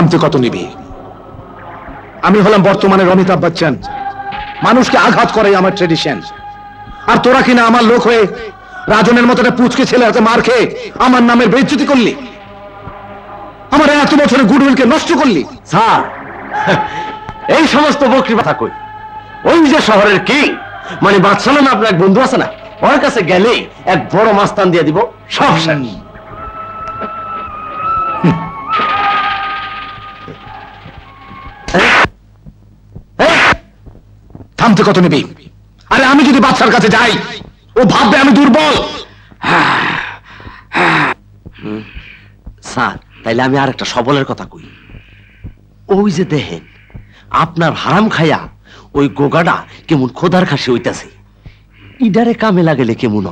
থামতে কত নিবি? আমি হলাম বর্তমানের অমিতাভ বচ্চন। মানুষকে আঘাত করে আমার ট্রেডিশন। আর তোরা কিনা আমার লোক হয়ে রাজনের মতো একটা পুচকে ছেলে হাতে মার খেয়ে আমার নামের বেইজ্জতি করলি, আমার এত বছরের গুডউইলকে নষ্ট করলি। স্যার, এই সমস্ত বকরি কথা কই, ওই যে শহরের কিং মানে বাদশাহ নামে আপনার এক বন্ধু আছে না, ওর কাছে গেলেই এক বড় মাস্তান দিয়ে দিব, সব শেষ। থামতে কত নিবি? আরে আমি যদি বাদশার কাছে যাই, ও ভাববে আমি দুর্বল। স্যার, তাইলে আমি আর একটা সবলের কথা কই। ওই যে দেখেন আপনার হারাম খাইয়া ওই গোগাটা কেমন খোদার খাসি হইতাছে, ইডারে কামে লাগেলে কেমন?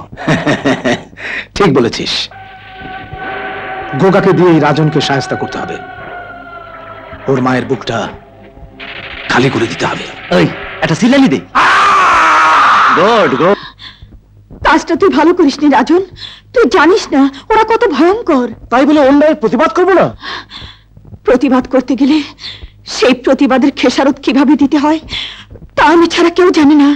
ঠিক বলেছিস, গোগাকে দিয়ে এই রাজনকে সাহায্য করতে হবে। ওর মায়ের বুকটা খালি করে দিতে হবে। ওই একটা সিলানি দে। Good good. কাজটা তুই ভালো করিসনি রাজন। তুই জানিস না ওরা কত ভয়ঙ্কর। তাই বলে অন্যায়ের প্রতিবাদ করবো না? প্রতিবাদ করতে গেলে সেই প্রতিবাদের খেসারত কিভাবে দিতে হয় তা আমি ছাড়া কেউ জানে না।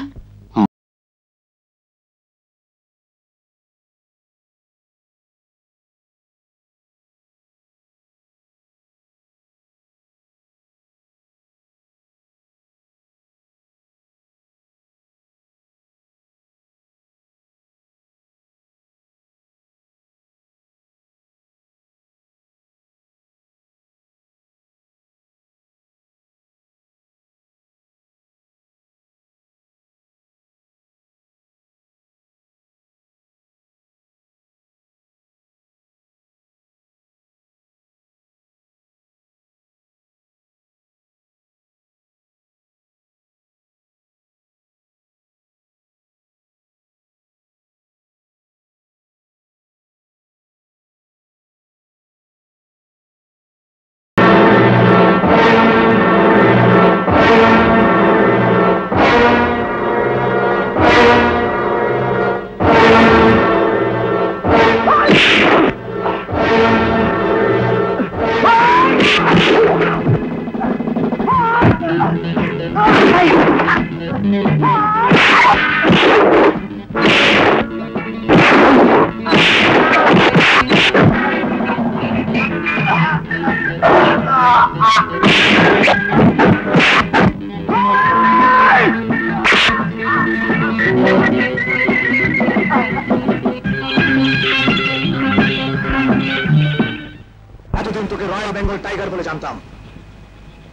এতদিন তোকে রয়্যাল বেঙ্গল টাইগার বলে জানতাম,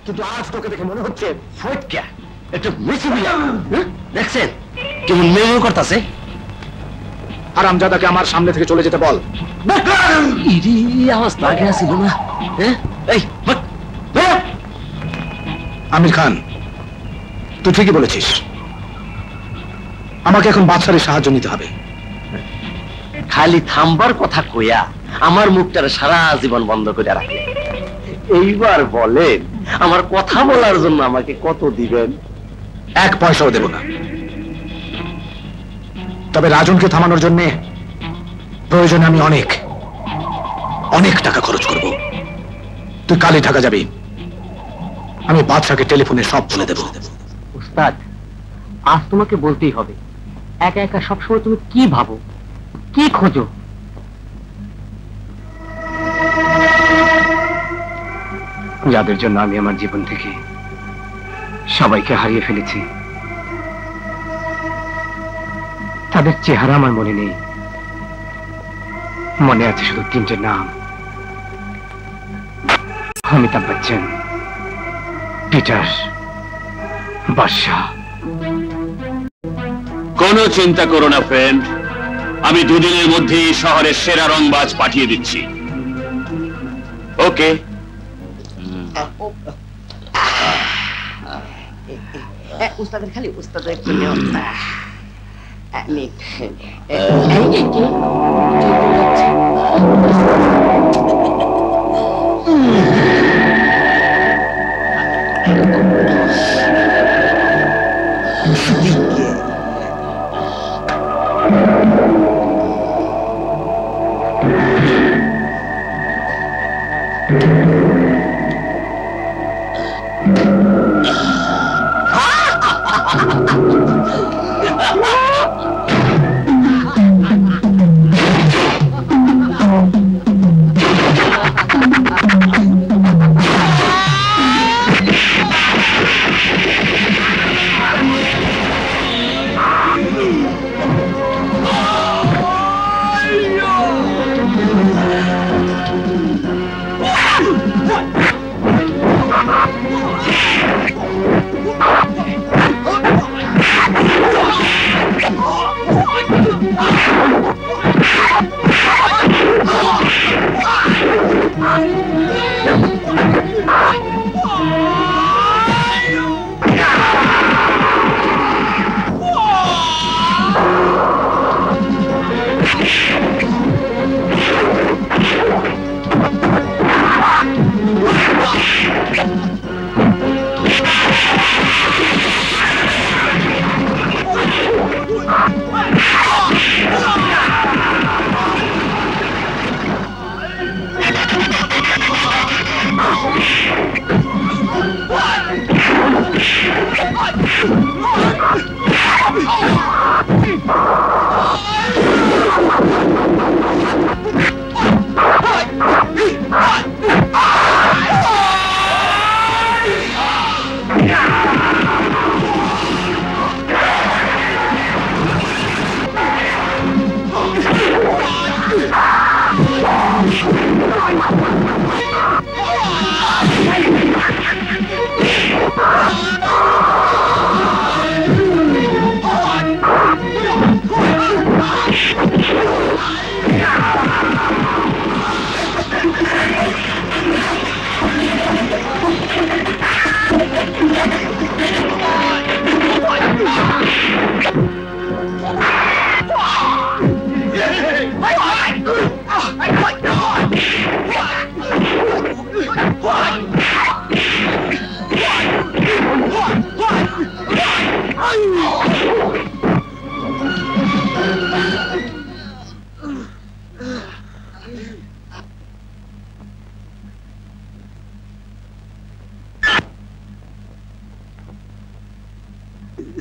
কিন্তু আজ তোকে দেখে মনে হচ্ছে দেখছেন কেমন মেমো করতেছে। হারামজাদাকে আমার সামনে থেকে চলে যেতে বল। আওয়াজ আগে আসিল না? আমির খান, তুই ঠিকই বলেছিস, আমাকে এখন বাদশাহের সাহায্য নিতে হবে। খালি থামবার কথা কইয়া আমার মুখটার সারা জীবন বন্ধ করে রাখে। এইবার বলেন আমার কথা বলার জন্য আমাকে কত দিবেন? 1 পয়সাও দেব না। তবে রাজনকে থামানোর জন্য প্রয়োজনে আমি অনেক অনেক টাকা খরচ করব। তুই কালই ঢাকা যাবি, আমি বাদশাকে টেলিফোনে সব বলে দেব। উস্তাদ, আজ তোমাকে বলতেই হবে, একা একা সবসময় তুমি কি ভাবো, কি খোঁজো? যাদের জন্য আমি আমার জীবন থেকে সবাইকে হারিয়ে ফেলেছি, তাদের চেহারা আমার মনে নেই। মনে আছে শুধু 3টে নাম: অমিতাভ বচ্চন, পিটার, বাদশাহ। কোনো চিন্তা করো না ফ্রেন্ড, আমি 2 দিনের মধ্যেই শহরের সেরা রংবাজ পাঠিয়ে দিচ্ছি। ওকে। উস্তাদের খালি উস্তাদের একটু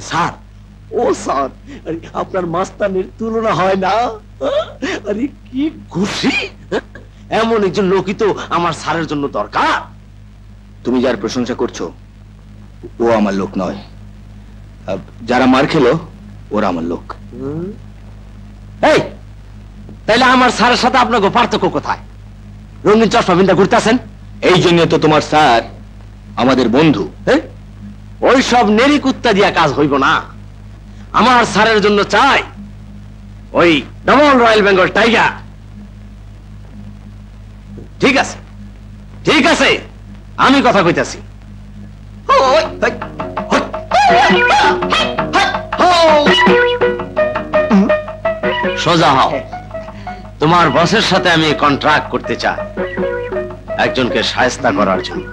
স্যার, ও স্যার, আরে আপনার মাস্তানের তুলনা হয় না। আরে কি খুশি, এমন একজন লোকই তো আমার স্যারের জন্য দরকার। তুমি যার প্রশংসা করছো ও আমার লোক নয়, যারা মার খেলো ওরা আমার লোক। এই, তাইলে আমার স্যারের সাথে আপনাকে পার্থক্য কোথায়? রঙিন চশমা বিন্দা ঘুরতেছেন, এই জন্য তো তোমার স্যার আমাদের বন্ধু। ওই সব নেরি কুত্তা দিয়া কাজ হইব না। আমার স্যারের জন্য চাই ওই ডবল রয়্যাল বেঙ্গল টাইগার। ঠিক আছে, ঠিক আছে, আমি কথা কইতাছি। সোজা হও। তোমার বসের সাথে আমি কন্ট্রাক্ট করতে চাই একজনকে শায়েস্তা করার জন্য।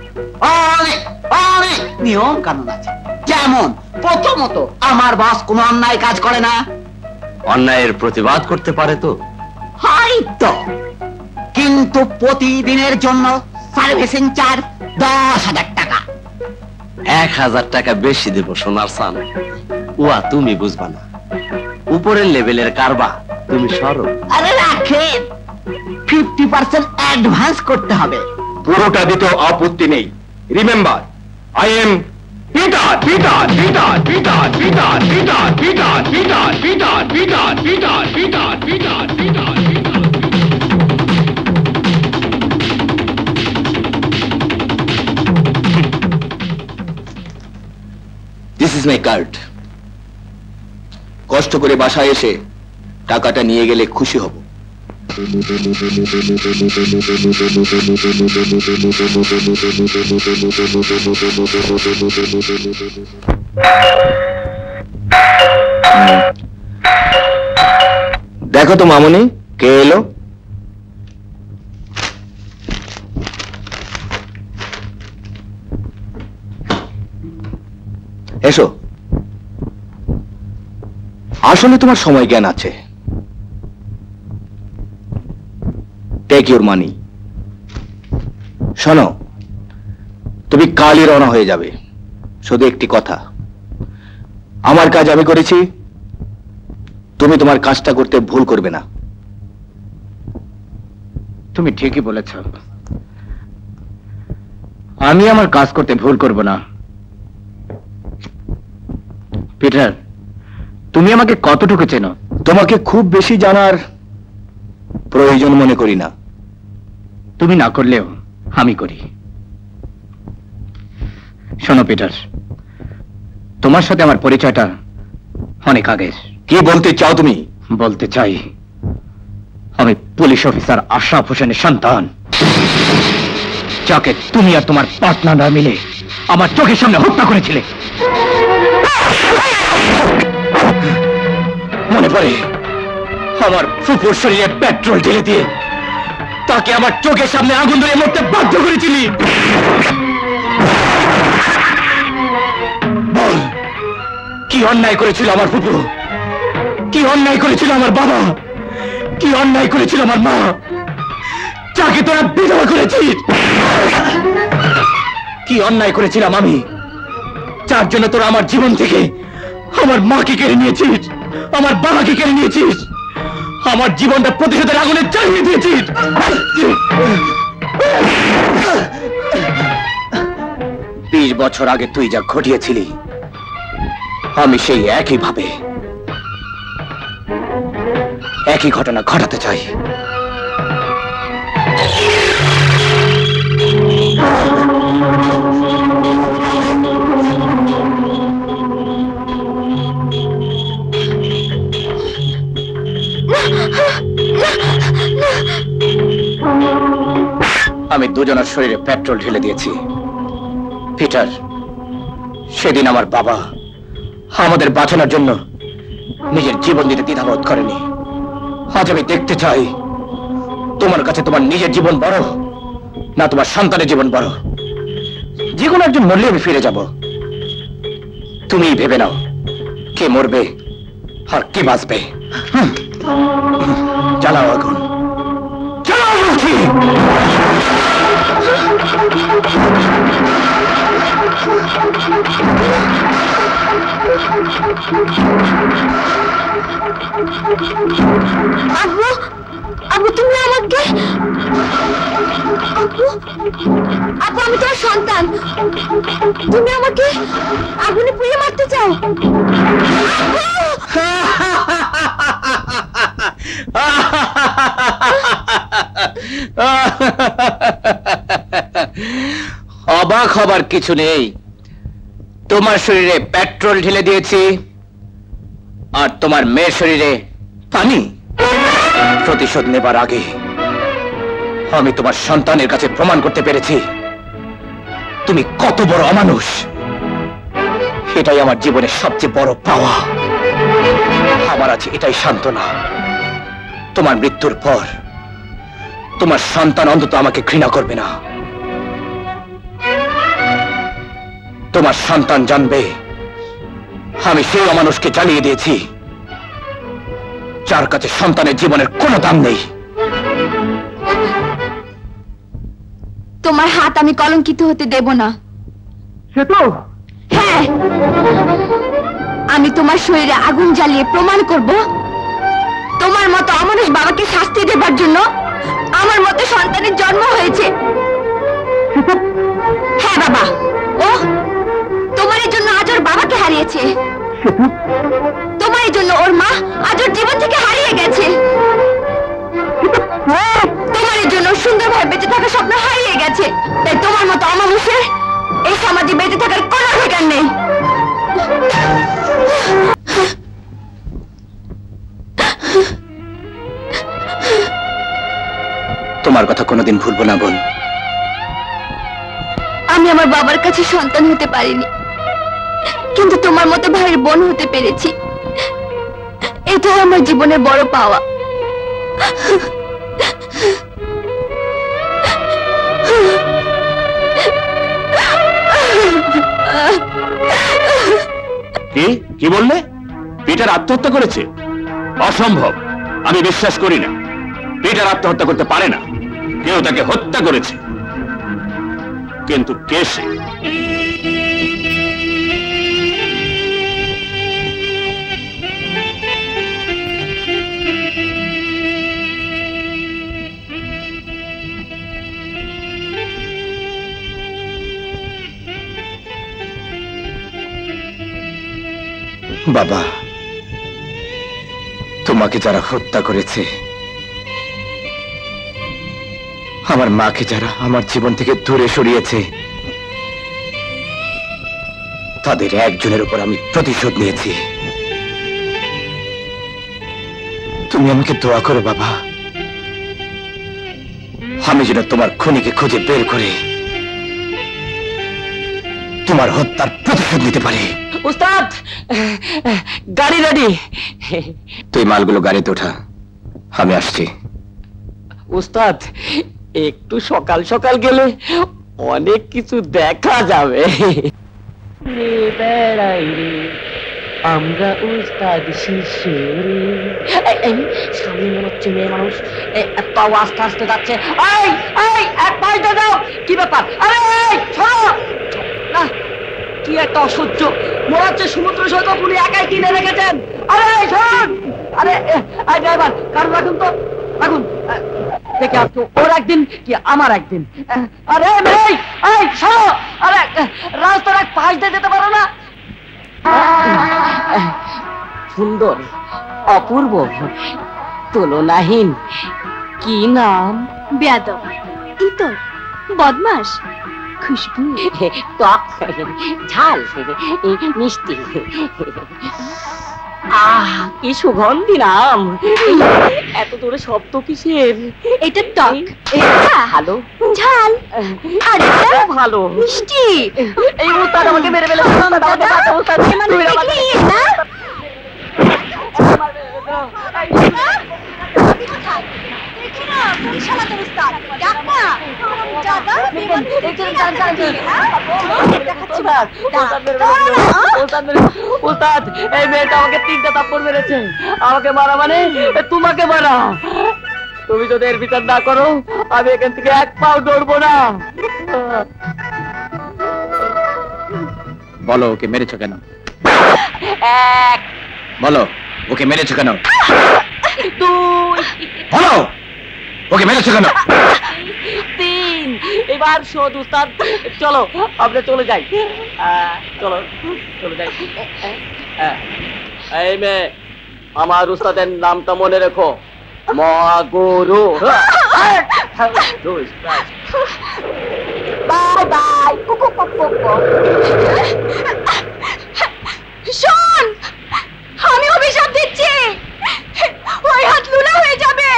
অনেক নিয়ম কানুন আছে। যেমন প্রথমত আমার বস কোনো অন্যায় কাজ করে না। অন্যায়ের প্রতিবাদ করতে পারে তো? হয়তো, কিন্তু প্রতিদিনের জন্য সার্ভিসিং চার্জ 10,000 টাকা। 1,000 টাকা বেশি দেব সোনার সান। উয়া তুমি বুঝবা না, উপরের লেভেলের কারবা তুমি সরো। আরে রাখেন, 50% অ্যাডভান্স করতে হবে। পুরোটা দিতেও আপত্তি নেই। Remember, I am Peter Peter Peter Peter Peter Peter Peter Peter Peter Peter Peter Peter Peter Peter. This is my card. কষ্ট করে বাসায় এসে টাকাটা নিয়ে গেলে খুশি হব। দেখো তো মামনি, কে এলো? এসো। আসলে তোমার সময় জ্ঞান আছে। Take your money. শোনো, তুমি কালই রওনা হয়ে যাবে। শুধু একটি কথা, আমার কাজ আমি করেছি, তুমি তোমার কাজটা করতে ভুল করবে না। তুমি ঠিকই বলেছ, আমি আমার কাজ করতে ভুল করব না। পিটার, তুমি আমাকে কতটুকু চেনো? তোমাকে খুব বেশি জানার প্রয়োজন মনে করি না। তুমি না করলেও আমি করি। শোনো পিটার, তোমার সাথে আমার পরিচয়টা অনেক আগের। কি বলতে চাও তুমি? বলতে চাই, আমি পুলিশ অফিসার আশরাফ হোসেনের সন্তান, যাকে তুমি আর তোমার পার্টনাররা মিলে আমার চোখের সামনে হত্যা করেছিলে। মনে পড়ে আমার ফুপুর শরীরে পেট্রোল ঢেলে দিয়ে তাকে আমার চোখের সামনে আগুন ধরে মরতে বাধ্য করেছিলি। বল, কি অন্যায় করেছিল আমার ফুপু? কি অন্যায় করেছিল আমার বাবা? কি অন্যায় করেছিল আমার মা, যাকে তোরা বিধবা করেছিস? কি অন্যায় করেছিলাম আমি, যার জন্য তোরা আমার জীবন থেকে আমার মাকে কেড়ে নিয়েছিস, আমার বাবাকে কেড়ে নিয়েছিস, আমার জীবনটা প্রতিশোধের আগুনে জ্বালিয়ে দিয়েছিস। 20 বছর আগে তুই যা ঘটিয়েছিলি, আমি সেই একই ঘটনা ঘটাতে চাই। আমি দুজনের শরীরে পেট্রোল ঢেলে দিয়েছি। পিটার, সেদিন আমার বাবা আমাদের বাঁচানোর জন্য নিজের জীবন দিতে দ্বিধাবোধ করেনি। আজ আমি দেখতে চাই তোমার কাছে তোমার নিজের জীবন বড় না তোমার সন্তানের জীবন বড়। যে কোনো একজন মরলে আমি ফিরে যাব। তুমি ভেবে নাও কে মরবে আর কে বাঁচবে। জ্বালাও আগুন, জ্বালাও বলছি। আব্বু, আব্বু তুমি আমাকে, আব্বু, আব্বু আমি তোমার সন্তান, তুমি আমাকে আগুনে পুড়িয়ে মারতে চাও? অবাক হবার কিছু নেই। তোমার শরীরে পেট্রোল ঢেলে দিয়েছি আর তোমার মেয়ের শরীরে পানি। প্রতিশোধ নেবার আগে আমি তোমার সন্তানের কাছে প্রমাণ করতে পেরেছি তুমি কত বড় অমানুষ। এটাই আমার জীবনের সবচেয়ে বড় পাওয়া। আমার আছে এটাই সান্ত্বনা, তোমার মৃত্যুর পর তোমার সন্তান অন্তত আমাকে ঘৃণা করবে না। তোমার সন্তান জানবে আমি সেই অমানুষকে জ্বালিয়ে দিয়েছি যার কাছে সন্তানের জীবনের কোনো দাম নেই। তোমার হাত আমি কলঙ্কিত হতে দেব না। হ্যাঁ, আমি তোমার শরীরে আগুন জ্বালিয়ে প্রমাণ করব তোমার মতো অমানুষ বাবাকে শাস্তি দেবার জন্য আমার মতো সন্তানের জন্ম হয়েছে। হ্যাঁ বাবা, ও তোমার জন্য আজ ওর বাবাকে হারিয়েছে, তোমার জন্য ওর মা আজ ওর জীবন থেকে হারিয়ে গেছে, তোমার জন্য সুন্দরভাবে বেঁচে থাকার স্বপ্ন হারিয়ে গেছে। তাই তোমার মতো অমানুষের এই সমাজে বেঁচে থাকার কোনো অধিকার নেই। তোমার কথা কোনোদিন ভুলবো না বোন। আমি আমার বাবার কাছে সন্তান হতে পারিনি, কিন্তু তোমার মতো ভাইয়ের বোন হতে পেরেছি। এটাই আমার জীবনের বড় পাওয়া। কি বললে? পিটার আত্মহত্যা করেছে? অসম্ভব, আমি বিশ্বাস করি না। পিটার আত্মহত্যা করতে পারে না, কেউ তাকে হত্যা করেছে। কিন্তু কে সে? বাবা, তোমাকে যারা হত্যা করেছে, আমার মাকে যারা আমার জীবন থেকে দূরে সরিয়েছে, তাদের একজনের উপর আমি প্রতিশোধ নিয়েছি। তুমি আমাকে দোয়া করো বাবা, আমি যেন তোমার খুনিকে খুঁজে বের করে তোমার হত্যার প্রতিশোধ নিতে পারি। উস্তাদ, গাড়ি রেডি। তুই মালগুলো গাড়িতে ওঠা, আমি আসছি। উস্তাদ, একটু সকাল সকাল গেলে অনেক কিছু দেখা যাবে। আমরা উস্তাদ শিষ্য সামনে মনে হচ্ছে মেয়ে মানুষ, পাও আস্তে আস্তে যাচ্ছে। এক পাশটা দাও। কি ব্যাপার? আরে কি একটা অসহ্য মনে হচ্ছে সমুদ্র সৈকত উনি একাই কিনে রেখেছেন। আরে শোন, আরে ড্রাইভার কারণ রাখুন তো, রাখুন। দেখে আসতো ওর একদিন কি আমার একদিন। আরে শোনো, আরে রাস্তার এক পাশ দিয়ে যেতে পারো না? সুন্দর, অপূর্ব, তুলনাহীন। কি নাম? বেয়াদব, ইতর, বদমাস, খুশবু, টক, ঝাল, মিষ্টি। কি সুগন্ধি নাম। এত দূরে শব্দ কিসের? এটা টক, ভালো, ঝাল, আর এটা ভালো, মিষ্টি। এই উস্তাদ আমাকে মেরে ফেলে। উস্তাদ, এই মেয়েটা আমাকে 3টা থাপ্পড় মেরেছে। আমাকে মারা মানে তোমাকে মারা। তুমি যদি এর বিচার না করো, আমি এখান থেকে এক পাও দৌড়বো না। বলো, ওকে মেরেছো কেন? এক, বলো, ওকে মেরেছো কেন? দুই, বলো, ওকে মেরেছো কেন? 3। এবার শোধ উস্তাদ, চলো আমরা চলে যাই। চলো চলে যাই। এই মেয়ে, আমার উস্তাদের নামটা মনে রেখো, মহাগুরু। Bye bye. শোন, আমি অভিশাপ দিচ্ছি, ওই হাত লুলা হয়ে যাবে।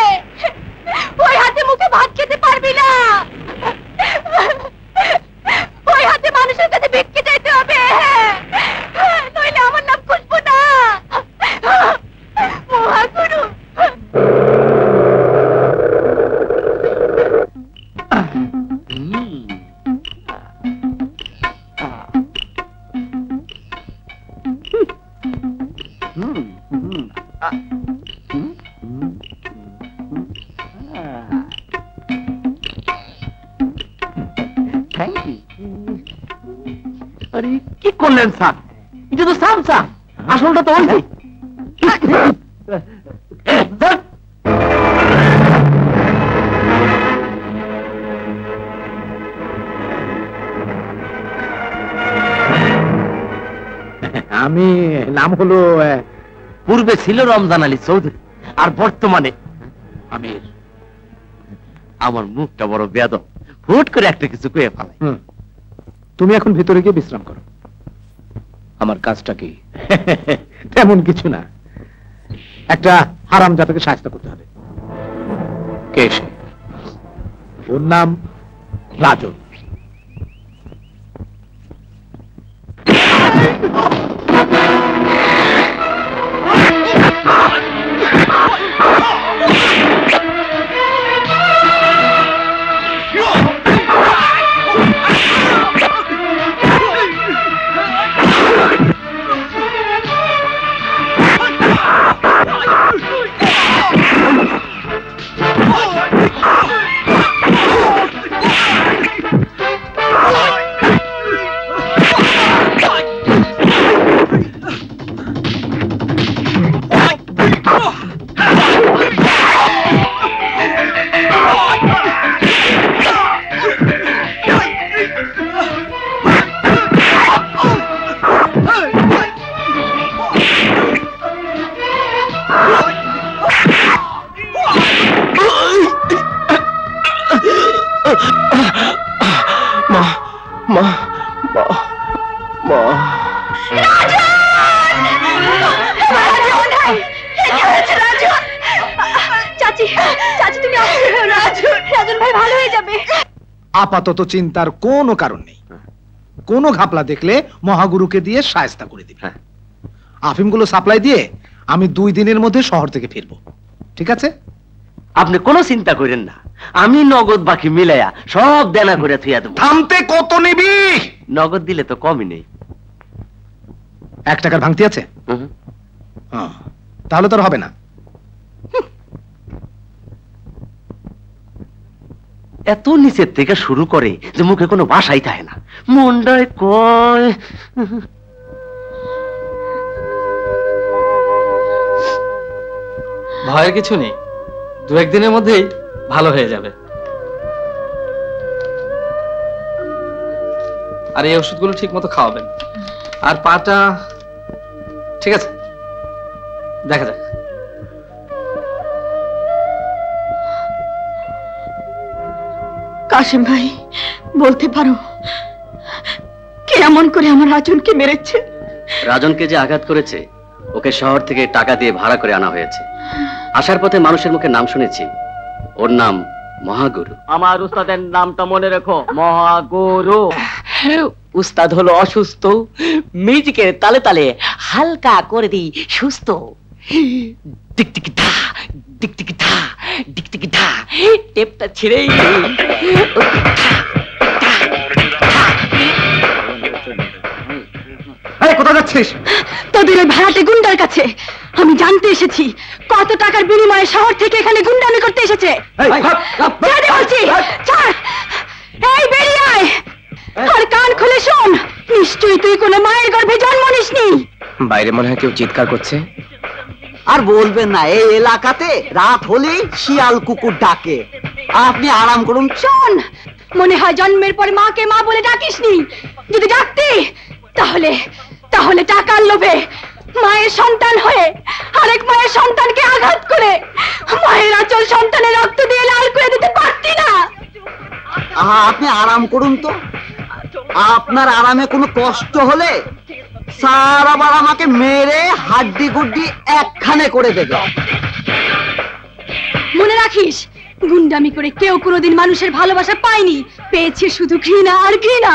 ওই হাতে মুখে ভাত খেতে পারবি না। ওই হাতে মানুষের কাছে ভিক্ষে চাইতে হবে, নইলে আমার নাম খুঁজবো না। মহাগুরু। আরে কি করলেন স্যার? এটা তো সামসা, আসলটা তো ওই। আমি, নাম হলো পূর্বে ছিল রমজান আলী চৌধুরী, আর বর্তমানে আমির। আমার মুখটা বড় বেয়াদব, হুট করে একটা কিছু কয়ে ফেলাই। তুমি এখন ভিতরে গিয়ে বিশ্রাম করো। আমার কাজটা কি? তেমন কিছু না, একটা হারামজাদাকে শাস্তি করতে হবে। কে সে? ওর নাম রাজন। চাচি চাচি তুমি রাজন ভাই ভালো হয়ে যাবে। আপাতত চিন্তার কোনো কারণ নেই। কোনো ঘাপলা দেখলে মহাগুরুকে দিয়ে শায়েস্তা করে দিবি। আফিমগুলো সাপ্লাই দিয়ে আমি 2 দিনের মধ্যে শহর থেকে ফিরবো, ঠিক আছে? আপনি কোনো চিন্তা করেন না, আমি নগদ বাকি মিলাইয়া সব দেনা করে থুইয়া দেব। থামতে কত নিবি? নগদ দিলে তো কমই নেই। 1 টাকার ভাঙতি আছে? হ্যাঁ, তাহলে তো আর হবে না। এত নিচের থেকে শুরু করে যে মুখে কোনো ভাষাই থাকে না, মনটায় কয়। ভয়ের কিছু নেই, 2-1 দিনের মধ্যেই ভালো হয়ে যাবে। আর এই ওষুধগুলো ঠিক মতো খাওয়াবেন। আর পাটা ঠিক আছে, দেখা যাক। কাশিম ভাই, বলতে পারো কে এমন করে আমার রাজনকে মেরেছে? রাজনকে যে আঘাত করেছে ওকে শহর থেকে টাকা দিয়ে ভাড়া করে আনা হয়েছে। আসার পথে মানুষের মুখে নাম শুনেছি, ওর নাম মহাগুরু। আমার উস্তাদের নামটা মনে রেখো, মহাগুরু। উস্তাদ হলো অসুস্থ, মিউজিকের তালে তালে হালকা করে দিই সুস্থ। টিকটিকি ধা টিকটিকি ধা টিকটিকি ধা, টেপটা ছিঁড়েই কোথায় যাচ্ছিস? তোদের ওই ভাড়াটে গুন্ডার কাছে। আমি জানতে এসেছি কত টাকার বিনিময়ে শহর থেকে এখানে গুন্ডামি করতে এসেছে। বলছি ছাড়, এই বেরিয়ে আয় আর কান খুলে শোন। নিশ্চয়ই তুই কোনো মায়ের গর্ভে জন্ম নিসনি। বাইরে মনে হয় কেউ চিৎকার করছে। আর বলবেন না, এই এলাকাতে রাত হলেই শিয়াল কুকুর ডাকে। আপনি আরাম করুন। শোন, মনে হয় জন্মের পরে মাকে মা বলে ডাকিসনি। যদি ডাকতি তাহলে তাহলে টাকার লোভে মায়ের সন্তান হয়ে আরেক মায়ের সন্তানকে আঘাত করে মায়ের আচল সন্তানের রক্ত দিয়ে লাল করে দিতে পারতি না। আপনি আরাম করুন তো। আপনার আরামে কোনো কষ্ট হলে স্যার আবার আমাকে মেরে হাড্ডি গুড্ডি একখানে করে দেবে। মনে রাখিস, গুন্ডামি করে কেউ কোনোদিন মানুষের ভালোবাসা পায়নি, পেয়েছে শুধু ঘৃণা আর ঘৃণা।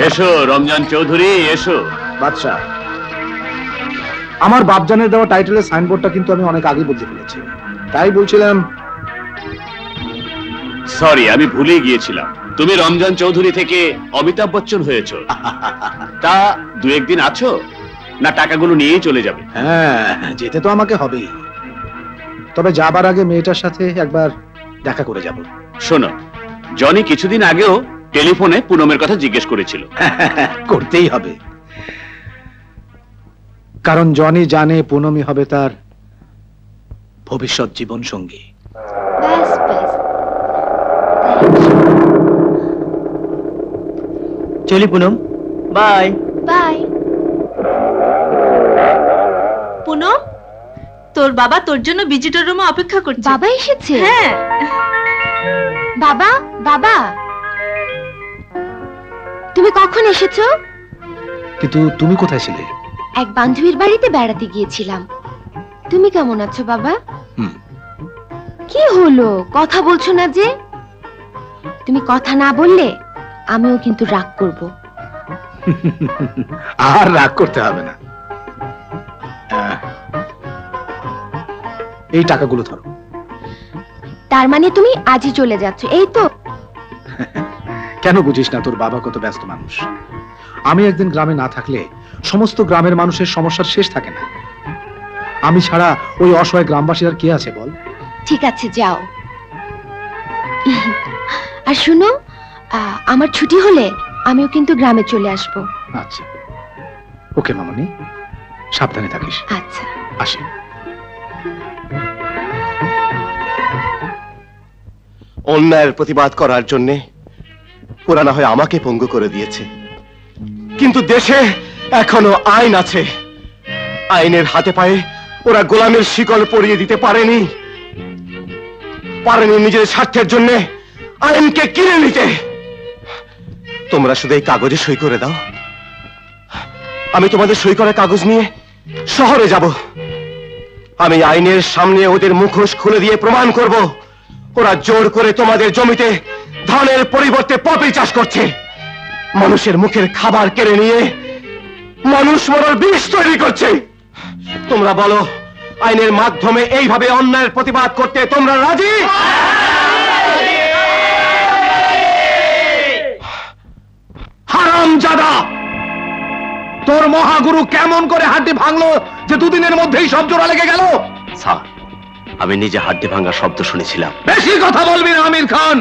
এসো রমজান চৌধুরী, এসো। বাদশা, আমার বাপজানের দেওয়া টাইটেলের সাইনবোর্ডটা কিন্তু আমি অনেক আগে বদলে ফেলেছি। তাই বলছিলাম। সরি, আমি ভুলে গিয়েছিলাম। তুমি রমজান চৌধুরী থেকে অমিতাভ বচ্চন হয়েছো। তা 2-1 দিন আছো না টাকাগুলো নিয়েই চলে যাবে? হ্যাঁ, যেতে তো আমাকে হবেই, তবে যাবার আগে মেয়েটার সাথে একবার দেখা করে যাব। শোনো, জনি কিছুদিন আগেও টেলিফোনে পুনমের কথা জিজ্ঞেস করেছিল। করতেই হবে, কারণ জনি জানে পুনমই হবে তার ভবিষ্যৎ জীবন সঙ্গী। ব্যাস ব্যাস, চলি পুনম, বাই বাই। পুনম, তোর বাবা তোর জন্য ভিজিটর রুমে অপেক্ষা করছে। বাবা এসেছে? হ্যাঁ। বাবা, বাবা তুমি কখন এসেছো? কিন্তু তুমি কোথায় ছিলে? এক বান্ধবীর বাড়িতে বেড়াতে গিয়েছিলাম। তুমি কেমন আছো বাবা? কি হলো, কথা বলছো না যে? তুমি কথা না বললে আমিও কিন্তু রাগ করব। আর রাগ করতে হবে না। এই টাকাগুলো ধরো। তার মানে তুমি আজই চলে যাচ্ছ, এই তো? কেন বুঝিস না তোর বাবা কত ব্যস্ত মানুষ। আমি একদিন গ্রামে না থাকলে সমস্ত গ্রামের মানুষের সমস্যার শেষ থাকে না। আমি ছাড়া ওই অসহায় গ্রামবাসীর আর কে আছে বল? ঠিক আছে, যাও। আর শুনো, আমার ছুটি হলে আমিও কিন্তু গ্রামে চলে আসব। আচ্ছা, ওকে মামনি, সাবধানে থাকিস। আচ্ছা, আসি। অন্যায়ের প্রতিবাদ করার জন্যে ওরা না হয় আমাকে পঙ্গু করে দিয়েছে, কিন্তু দেশে এখনো আইন আছে। আইনের হাতে পায়ে ওরা গোলামের শিকল পরিয়ে দিতে পারেনি নিজের স্বার্থের জন্য আইনকে কিনে নিতে। তোমরা শুধু এই কাগজে সই করে দাও, আমি তোমাদের সই করা কাগজ নিয়ে শহরে যাব। আমি আইনের সামনে ওদের মুখোশ খুলে দিয়ে প্রমাণ করব ওরা জোর করে তোমাদের জমিতে ধানের পরিবর্তে পপি চাষ করছে, মানুষের মুখের খাবার কেড়ে নিয়ে মানুষ মরার বিষ তৈরি করছে। তোমরা বলো, আইনের মাধ্যমে এইভাবে অন্যায়ের প্রতিবাদ করতে তোমরা রাজি? হারামজাদা, তোর মহাগুরু কেমন করে হাড্ডি ভাঙলো যে দুদিনের মধ্যেই সব জোড়া লেগে গেল? স্যার, আমি নিজে হাড্ডি ভাঙার শব্দ শুনেছিলাম। বেশি কথা বলবি না আমির খান।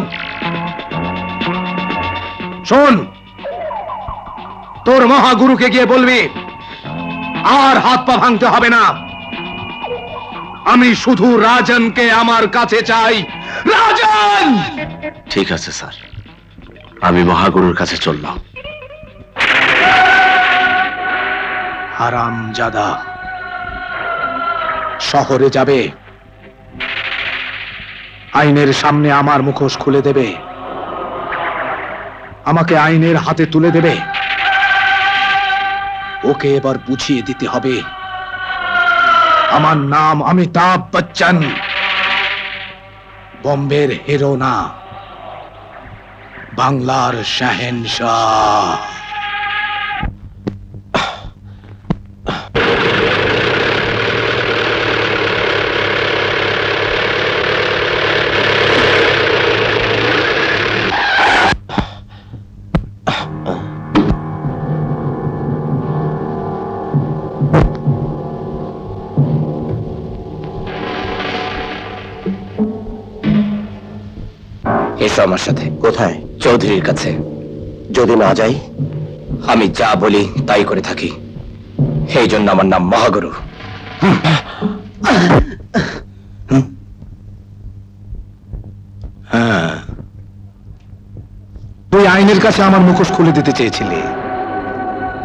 শোন, তোর মহাগুরুকে গিয়ে বলবি আর হাত পা ভাঙতে হবে না, আমি শুধু রাজনকে আমার কাছে চাই। রাজন! ঠিক আছে স্যার, আমি মহাগুরুর কাছে চললাম। হারামজাদা, শহরে যাবে, আইনের সামনে আমার মুখোশ খুলে দেবে, আমাকে আইনের হাতে তুলে দেবে। ওকে এবার বুঝিয়ে দিতে হবে আমার নাম অমিতাভ বচ্চন, বম্বের হিরো না, বাংলার শাহেনশাহ। এসো আমার সাথে। কোথায়? চৌধুরীর কাছে। যদি না যাই? আমি যা বলি তাই করে থাকি, এই জন্য আমার নাম মহাগুরু। হ্যাঁ, তুই আইনের কাছে আমার মুখোশ খুলে দিতে চেয়েছিলি।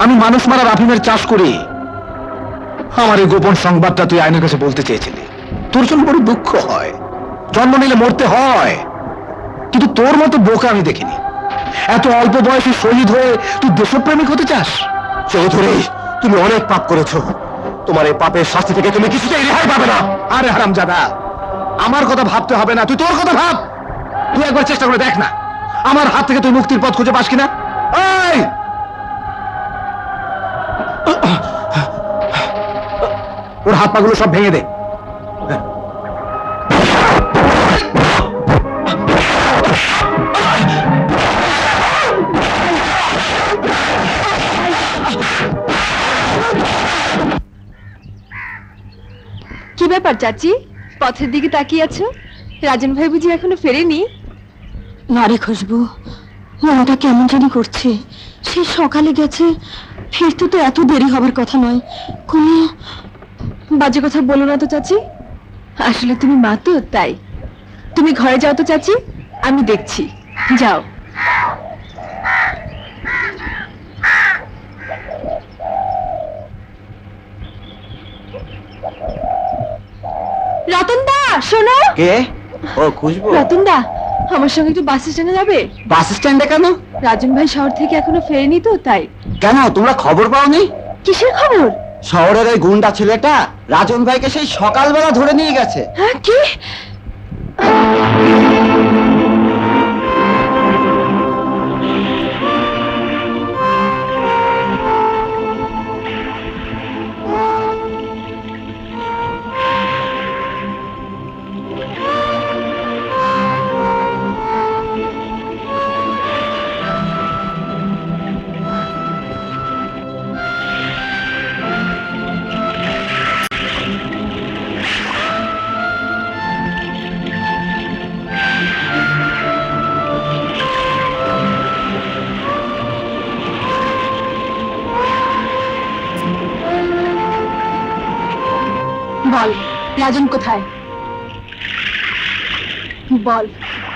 আমি মানুষ মারার আফিমের চাষ করি, আমার এই গোপন সংবাদটা তুই আইনের কাছে বলতে চেয়েছিলি। তোর জন্য বড় দুঃখ হয়, জন্ম নিলে মরতে হয়, কিন্তু তোর মতো বোকা আমি দেখিনি। এত অল্প বয়সে শহীদ হয়ে তুই দেশপ্রেমিক হতে চাস? চৌধুরী, তুমি অনেক পাপ করেছো, তোমার এই পাপের শাস্তি থেকে তুমি কিছুতেই রেহাই পাবে না। আরে হারামজাদা, আমার কথা ভাবতে হবে না, তুই তোর কথা ভাব। তুই একবার চেষ্টা করে দেখ না, আমার হাত থেকে তুই মুক্তির পথ খুঁজে পাস কিনা। এই, ওর হাত পাগুলো সব ভেঙে দে। কি ব্যাপার চাচি, পথের দিকে তাকিয়ে আছো? রাজন ভাই বুঝি এখনো ফেরেনি? না রে খুশবু, মনটা কেমন জানি করছে। সেই সকালে গেছে, ফিরতে তো এত দেরি হবার কথা নয়। কোনো বাজে কথা বলো না তো চাচি, আসলে তুমি মা তো তাই। তুমি ঘরে যাও তো চাচি, আমি দেখছি, যাও। রতনদা শোনো। কে? ও খুশবু। রতনদা, আমার সঙ্গে একটু বাস স্ট্যান্ডে যাবে? বাস স্ট্যান্ডে কেন? রাজন ভাই শহর থেকে এখনো ফেরেনি তো তাই। কেন, তোমরা খবর পাওনি? কিসের খবর? শহরের ওই গুন্ডা ছেলেটা রাজন ভাইকে সেই সকালবেলা ধরে নিয়ে গেছে। হ্যাঁ, কি? বল, রাজন কোথায়? বল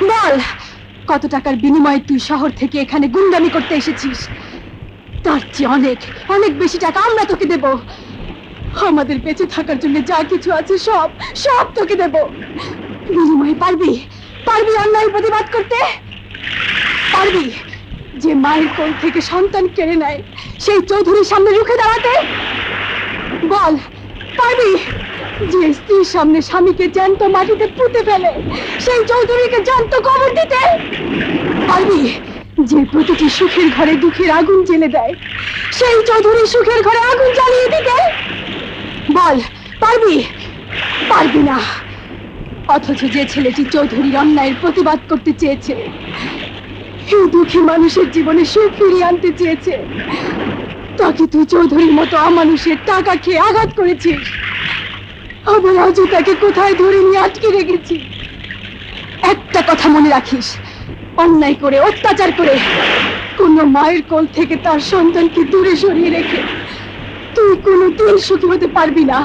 বল, কত টাকার বিনিময়ে তুই শহর থেকে এখানে গুন্ডামি করতে এসেছিস? তার চেয়ে অনেক অনেক বেশি টাকা আমরা তোকে দেব। আমাদের বেঁচে থাকার জন্য যা কিছু আছে সব সব তোকে দেব। বিনিময়ে পারবি পারবি অন্যায়ের প্রতিবাদ করতে? পারবি? যে মায়ের কোল থেকে সন্তান কেড়ে নেয় সেই চৌধুরীর সামনে রুখে দাঁড়াতে? বল, পারবি? যে স্ত্রীর সামনে স্বামীকে জ্যান্ত মাটিতে পুঁতে ফেলে সেই চৌধুরীকে জ্যান্ত কবর দিতে পারবি? যে প্রতিটি সুখের ঘরে দুঃখের আগুন জ্বেলে দেয় সেই চৌধুরী সুখের ঘরে আগুন জ্বালিয়ে দিতে? বল, পারবি? পারবি না। অথচ যে ছেলেটি চৌধুরীর অন্যায়ের প্রতিবাদ করতে চেয়েছে, এই দুঃখী মানুষের জীবনে সুখ ফিরিয়ে আনতে চেয়েছে, তাকে তুই চৌধুরীর মতো অমানুষের টাকা খেয়ে আঘাত করেছিস। আবার আজও তাকে কোথায় ধরে নিয়ে আটকে রেখেছি। একটা কথা মনে রাখিস, অন্যায় করে অত্যাচার করে কোন মায়ের কোল থেকে তার সন্তানকে দূরে সরিয়ে রেখে তুই কোনোদিন সুখী হতে পারবি না।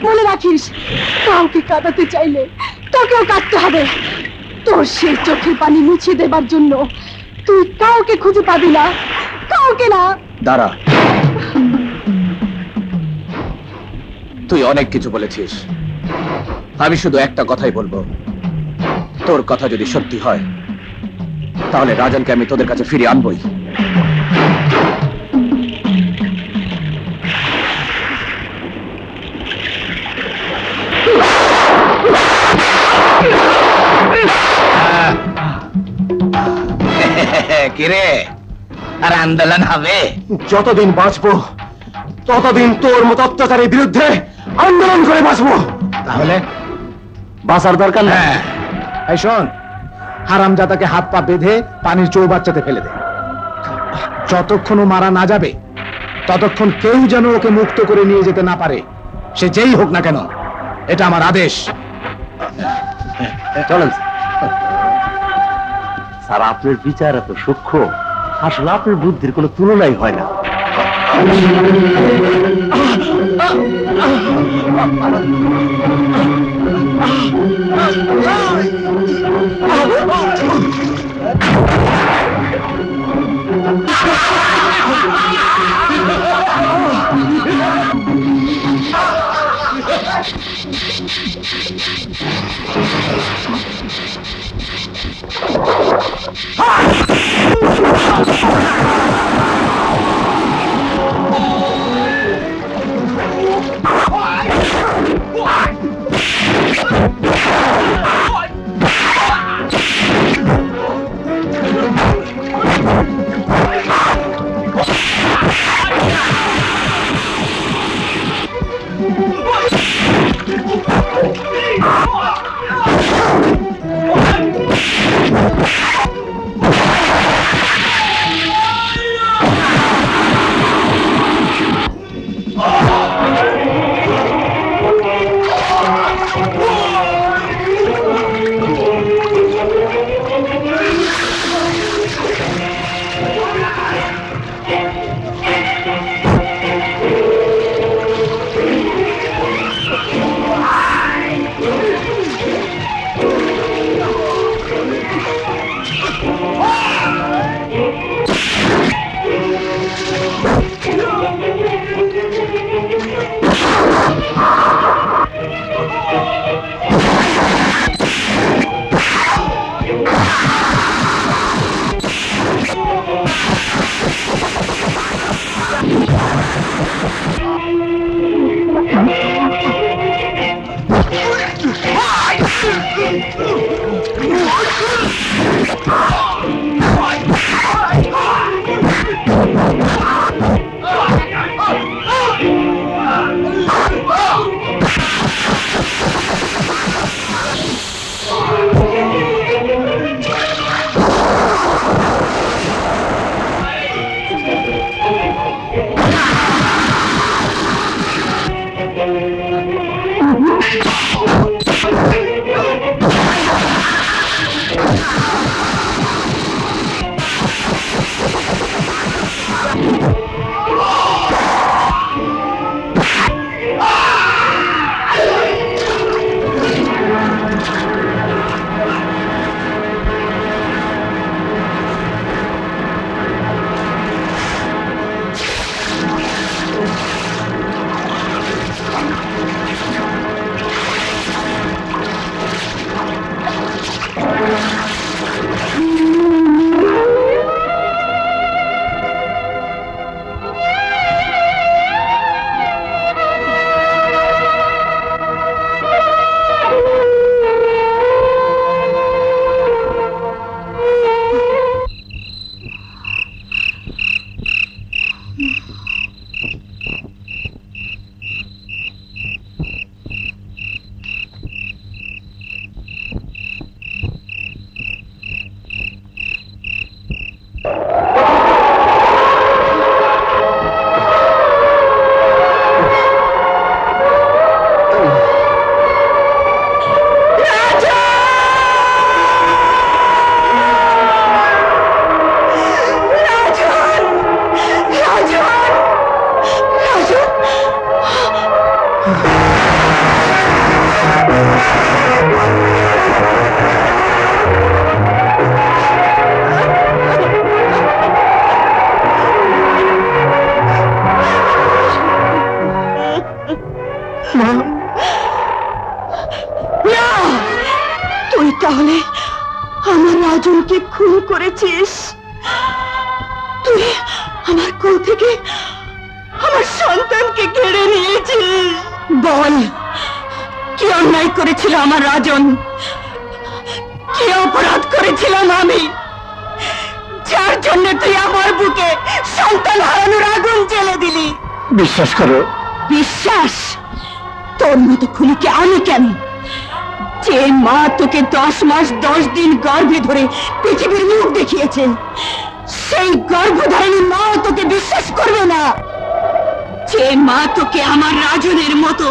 মনে রাখিস, কাউকে কাঁদাতে চাইলে তোকেও কাঁদতে হবে। তোর সেই চোখের পানি মুছিয়ে দেবার জন্য তুই কাউকে খুঁজে পাবি না, কাউকে না। দাঁড়া, তুই অনেক কিছু বলেছিস, আমি শুধু একটা কথাই বলবো। তোর কথা যদি সত্যি হয় তাহলে রাজনকে আমি তোদের কাছে ফিরিয়ে আনবই। কিরে, আর আন্দোলন হবে? যতদিন বাঁচবো ততদিন তোর মতো অত্যাচারের বিরুদ্ধে আন্দোলন করে বাঁচবো। তাহলে বাঁচার দরকার নেই। হ্যাঁ, এই শোন, হারামজাদাকে হাত পা বেঁধে পানির চৌবাচ্চাতে ফেলে দে। যতক্ষণ ও মারা না যাবে ততক্ষণ কেউ যেন ওকে মুক্ত করে নিয়ে যেতে না পারে, সে যেই হোক না কেন। এটা আমার আদেশ। চলেন স্যার, আপনার বিচার এত সূক্ষ্ম, আসলে আপনার বুদ্ধির কোনো তুলনাই হয় না। তুই তাহলে আমার রাজনকে খুন করেছিস? তুই আমার কোল থেকে আমার সন্তানকে কেড়ে নিয়েছিস? বল, কি অন্যায় করেছিল আমার রাজন? কি অপরাধ করেছিলাম আমি, যার জন্য তুই আমার বুকে সন্তান হারানোর আগুন জ্বেলে দিলি? বিশ্বাস করো। বিশ্বাস? তোর মতো খুনিকে আমি কেন? যে মা তোকে 10 মাস 10 দিন গর্ভে ধরে পৃথিবীর মুখ দেখিয়েছে, সেই গর্ভধারিণী মা তোকে বিশ্বাস করবে না? যে মা তোকে আমার রাজনের মতো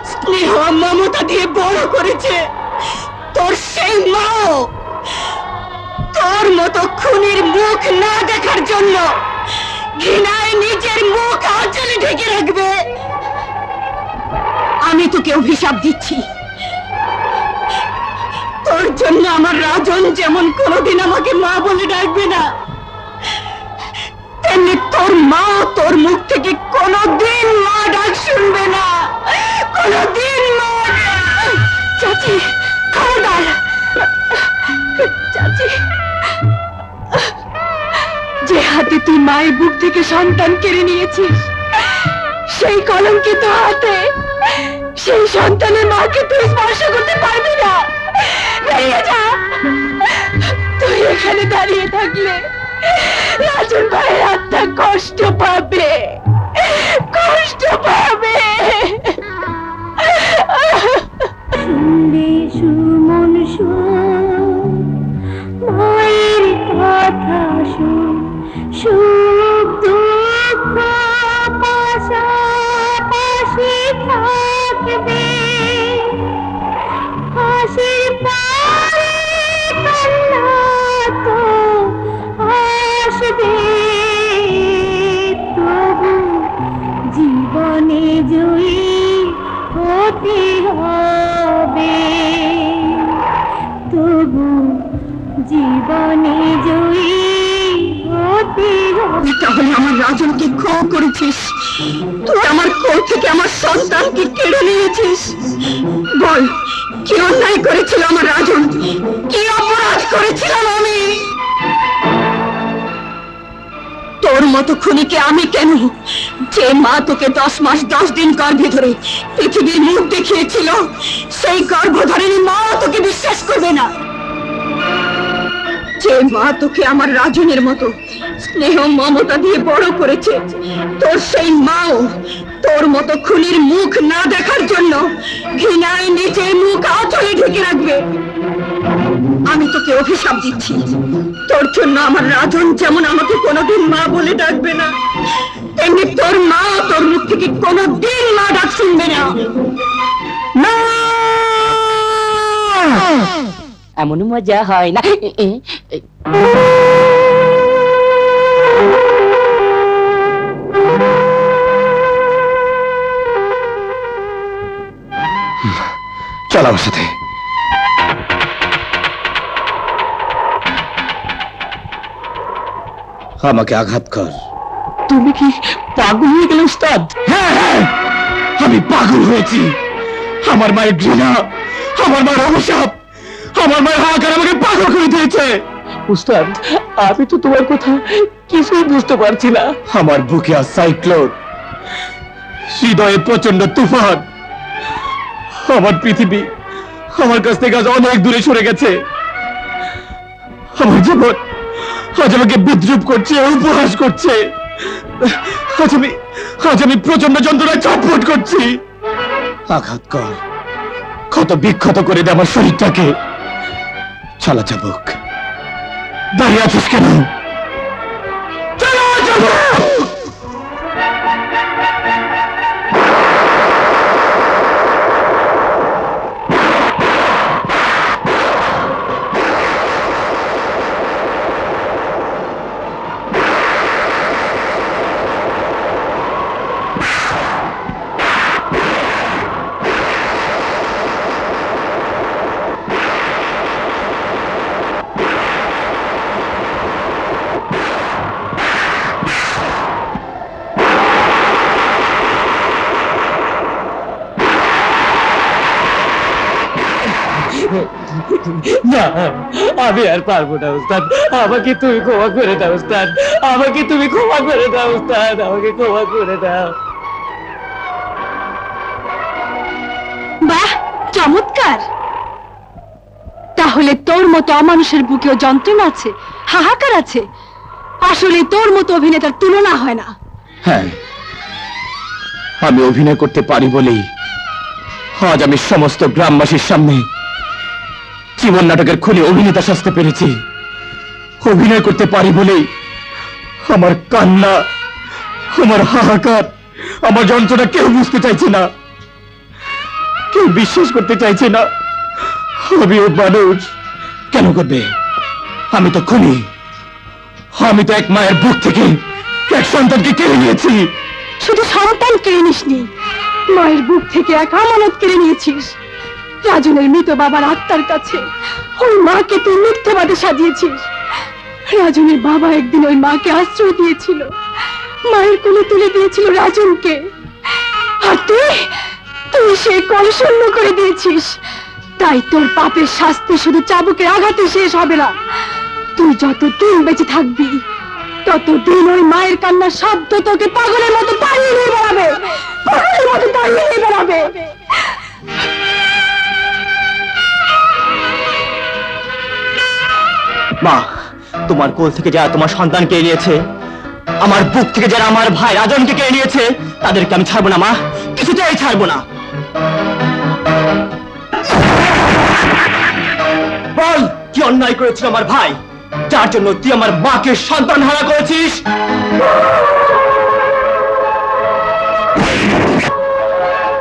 স্নেহ মমতা দিয়ে বড় করেছে, তোর সেই মাও তোর মতো খুনির মুখ না দেখার জন্য ঘৃণায় নিজের মুখ আঁচলে ঢেকে রাখবে? আমি তোকে অভিশাপ দিচ্ছি, তোর জন্য আমার রাজন যেমন কোনোদিন আমাকে মা বলে ডাকবে না, তেমনি তোর মা তোর মুখ থেকে কোনোদিন মা ডাক শুনবে না, কোনোদিন মা। চাচি, খবরদার! চাচি, যে হাতে তুই মায়ের বুক থেকে সন্তান কেড়ে নিয়েছিস, সেই কলঙ্কিত হাতে সেই সন্তানের মাকে তুই স্পর্শ করতে পারবি না। বেরিয়ে যা। তুই এখানে দাঁড়িয়ে থাকলে রাজন ভাইয়ের আত্মা কষ্ট পাবে, কষ্ট পাবে। সুমন মায়ের কথা সুখ দুঃখ পাশাপাশি থাকবে, হাসির পরে কান্না তো আসবে, তবু জীবনে জয়ী হতে হবে, তবু জীবনে জয়ী হতে হবে। তাহলে আমার রাজনকে ক্ষোভ করেছিস, তুই আমার কোল থেকে আমার সন্তানকে কেড়ে নিয়েছিস। বল, কি অন্যায় করেছিল আমার রাজন? কি অপরাধ করেছিলাম আমি? তোর মতো খুনিকে আমি কেন? যে মা তোকে 10 মাস 10 দিন গর্ভে ধরে পৃথিবীর মুখ দেখিয়েছিল, সেই গর্ভধারিণী মা তোকে বিশ্বাস করবে না। যে মা তোকে আমার রাজনের মতো স্নেহ মমতা দিয়ে বড় করেছে, তোর সেই মাও তোর মতো খুনির মুখ না দেখার জন্য ঘৃণায় নিজের মুখ আঁচলে ঢেকে রাখবে। আমি তোকে অভিশাপ দিচ্ছি, তোর জন্য আমার রাজন যেমন আমাকে কোনোদিন মা বলে ডাকবে না, তেমনি তোর মা তোর মুখ থেকে কোনোদিন মা ডাক শুনবে না। এমন মজা হয় না। চল আমার সাথে। আমাকে আঘাত কর। তুমি কি পাগল হয়ে গেলে উস্তাদ? হ্যাঁ হ্যাঁ, আমি পাগল হয়েছি। আমার মায়ের ঘৃণা, আমার মায়ের অভিশাপ, আমার মায়ের হাহাকার আমাকে পাগল করে দিয়েছে। উস্তাদ, আমি তো তোমার কথা কিছুই বুঝতে পারছি না। আমার বুকে আর সাইক্লোন, হৃদয়ে প্রচন্ড তুফান। আমার পৃথিবী আমার কাছ থেকে আজ অনেক দূরে সরে গেছে। আমার জীবন আজ আমাকে বিদ্রুপ করছে, উপহাস করছে। আজ আমি প্রচন্ড যন্ত্রণায় ছটফট করছি। আঘাত কর, ক্ষত বিক্ষত করে দে আমার শরীরটাকে। চালা চাবুক, দাঁড়িয়ে আছিস কেন? না, আমি আর পারবো না উস্তাদ, আমাকে তুমি ক্ষমা করে দাও উস্তাদ, আমাকে তুমি ক্ষমা করে দাও উস্তাদ, আমাকে ক্ষমা করে দাও। বাহ, চমৎকার। তাহলে তোর মতো অমানুষের বুকেও যন্ত্রণা আছে, হাহাকার আছে। আসলে তোর মতো অভিনেতার তুলনা হয় না। হ্যাঁ, আমি অভিনয় করতে পারি বলেই আজ আমি সমস্ত গ্রামবাসীর সামনে জীবন নাটকের খুলে অভিনেতা সাজতে পেরেছি। অভিনয় করতে পারি বলেই আমার কান্না, আমার হাহাকার, আমার যন্ত্রণা কেউ বুঝতে চাইছে না, কেউ বিশ্বাস করতে চাইছে না আমিও মানুষ। কেন করবে? আমি তো খুনি, আমি তো এক মায়ের বুক থেকে এক সন্তানকে কেড়ে নিয়েছি। শুধু সন্তান কেড়ে নিসনি, মায়ের বুক থেকে এক আমানত কেড়ে নিয়েছিস। রাজনের মৃত বাবার আত্মার কাছে ওই মাকে তুই মিথ্যাবাদে সাজিয়েছিস। রাজনের বাবা একদিন ওই মাকে আশ্রয় দিয়েছিল, মায়ের কোলে তুলে দিয়েছিল রাজনকে, আর তুই সেই কোল শূন্য করে দিয়েছিস। তাই তোর পাপের শাস্তি শুধু চাবুকের আঘাতে শেষ হবে না। তুই যতদিন বেঁচে থাকবি ততদিন ওই মায়ের কান্নার শব্দ তোকে পাগলের মতো তাড়িয়ে নিয়ে বেড়াবে, পাগলের মতো তাড়িয়ে নিয়ে বেড়াবে। মা, তোমার কোল থেকে যারা তোমার সন্তান কেড়ে নিয়েছে, আমার বুক থেকে যারা আমার ভাই রাজনকে কেড়ে নিয়েছে, তাদেরকে আমি ছাড়বো না মা, কিছুতেই ছাড়বো না। বল, কি অন্যায় করেছিল আমার ভাই, যার জন্য তুই আমার মাকে সন্তান হারা করেছিস?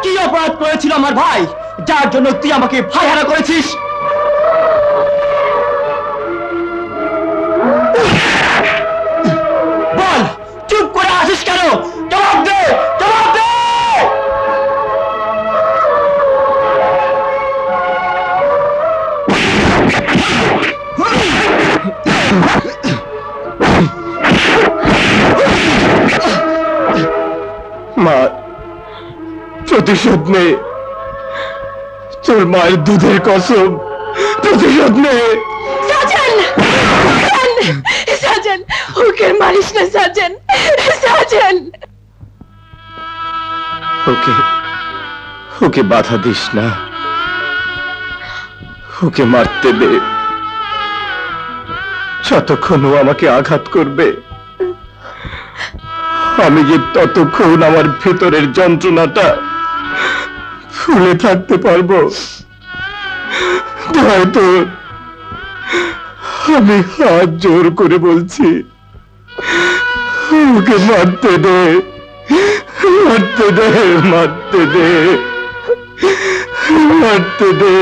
কি অপরাধ করেছিল আমার ভাই, যার জন্য তুই আমাকে ভাই হারা করেছিস? বল, চুপ করে আসিস কেন? জবাব দে, জবাব দে। মা, প্রতিশোধ নে, তোর মায়ের দুধের কসম, প্রতিশোধ নে। সাজন, সাজন, ওকে মারিস না সাজন, সাজন। ওকে বাধা দিস না, ওকে মারতে দে। যতক্ষণ ও আমাকে আঘাত করবে আমি যে ততক্ষণ আমার ভেতরের যন্ত্রণাটা ফুলে থাকতে পারবো। হয়তো আমি হাত জোর করে বলছি, ওকে মারতে দে, মারতে দে, মারতে দে, মারতে দে।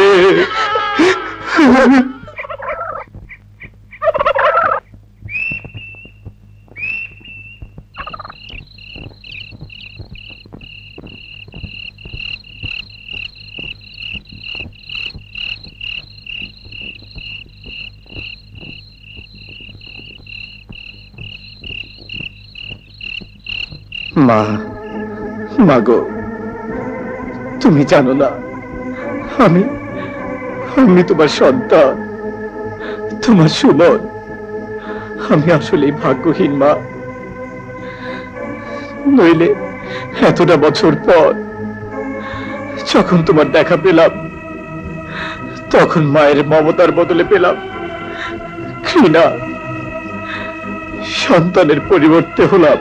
মা, মাগো, তুমি জানো না আমি তোমার সন্তান, তোমার সুমন। আমি আসলেই ভাগ্যহীন মা, নইলে এতটা বছর পর যখন তোমার দেখা পেলাম তখন মায়ের মমতার বদলে পেলাম ঘৃণা। সন্তানের পরিবর্তে হলাম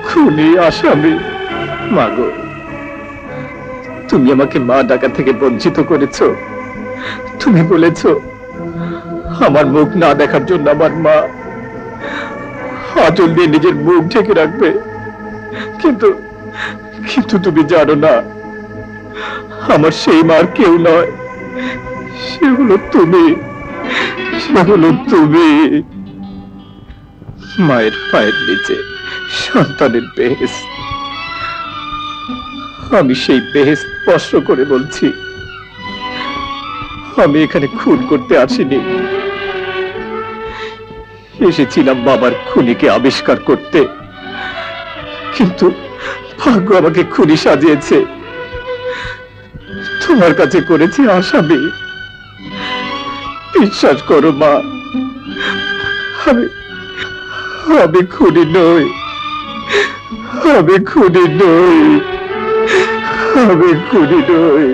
খুনি, আসামি। মাগো, তুমি আমাকে মা ডাকা থেকে বঞ্চিত করেছো। তুমি বলেছো আমার মুখ না দেখার জন্য আমার মা আঁচল দিয়ে নিজের মুখ ঢেকে রাখবে, কিন্তু তুমি জানো না আমার সেই মার কেউ নয়, সে হলো তুমি, সে হলো তুমি। মায়ের পায়ের নিচে সন্তানের বেহেশত, আমি সেই বেহেশত স্পর্শ করে বলছি, আমি এখানে খুন করতে আসিনি, এসেছিলাম বাবার খুনিকে আবিষ্কার করতে। কিন্তু ভাগ্য আমাকে খুনি সাজিয়েছে, তোমার কাছে করেছি আসামি। বিশ্বাস করো মা, আমি খুনি নই, আমি খুনি নই, আমি খুনি নই।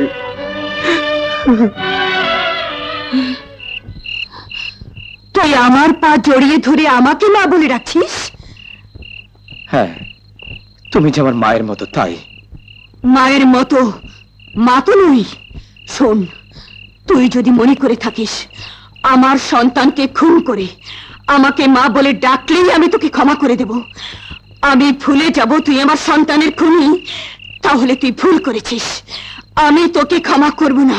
তুই আমার পা জড়িয়ে ধরে আমাকে মা বলে রাখছিস? হ্যাঁ, তুমি যে আমার মায়ের মতো, তাই। মায়ের মতো? মা তো নই। শোন, তুই যদি মনে করে থাকিস আমার সন্তানকে খুন করে আমাকে মা বলে ডাকলেই আমি তোকে ক্ষমা করে দেব, আমি ভুলে যাব তুই আমার সন্তানের খুনি, তাহলে তুই ভুল করেছিস। আমি তোকে ক্ষমা করব না।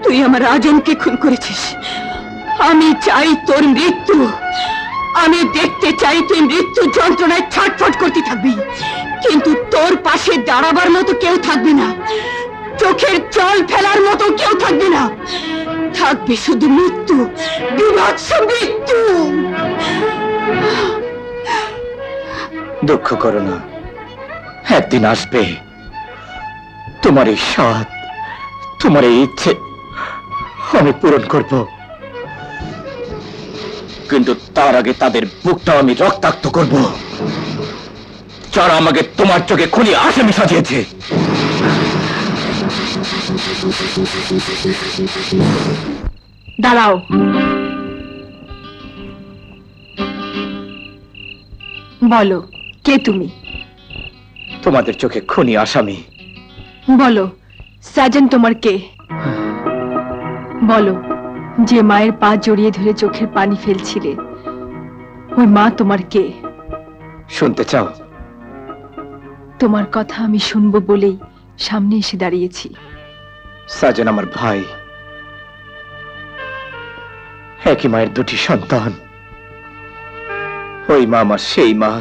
তুই আমার রাজনকে খুন করেছিস। আমি চাই তোর মৃত্যু। আমি দেখতে চাই তুই মৃত্যু যন্ত্রণায় ছটফট করতে থাকবি, কিন্তু তোর পাশে দাঁড়াবার মতো কেউ থাকবে না, চোখের জল ফেলার মতো কেউ থাকবে না। থাকবে শুধু মৃত্যু, বিভৎস মৃত্যু। দুঃখ করো না, একদিন আসবে তোমার এই সাধ, তোমার এই ইচ্ছে আমি পূরণ করব, কিন্তু তার আগে তাদের বুকটা আমি রক্তাক্ত করব যারা আমাকে তোমার চোখে খুনি আসামি সাজিয়েছে। দাঁড়াও। বলো, কে তুমি? তোমাদের চোখে খুনি আসামি। বলো, সাজন তোমার কে? বলো, যে মায়ের পা জড়িয়ে ধরে চোখের পানি ফেলছিলে, ওই মা তোমার কে? শুনতে চাও? তোমার কথা আমি শুনবো বলেই সামনে এসে দাঁড়িয়েছি। সাজন আমার ভাই, একই মায়ের দুটি সন্তান। ওই মা আমার সেই মা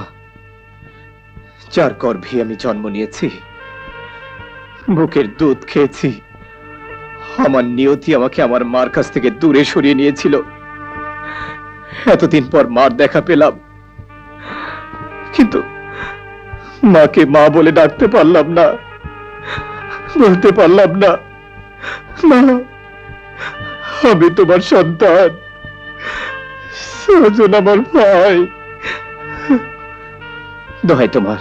যার গর্ভে আমি জন্ম নিয়েছি, বুকের দুধ খেয়েছি। আমার নিয়তি আমাকে আমার মার কাছ থেকে দূরে সরিয়ে নিয়েছিল। এতদিন পর মার দেখা পেলাম, কিন্তু মাকে মা বলে ডাকতে পারলাম না, বলতে পারলাম না, মা আমি তোমার সন্তান, সাজন আমার ভাই। দোহাই তোমার,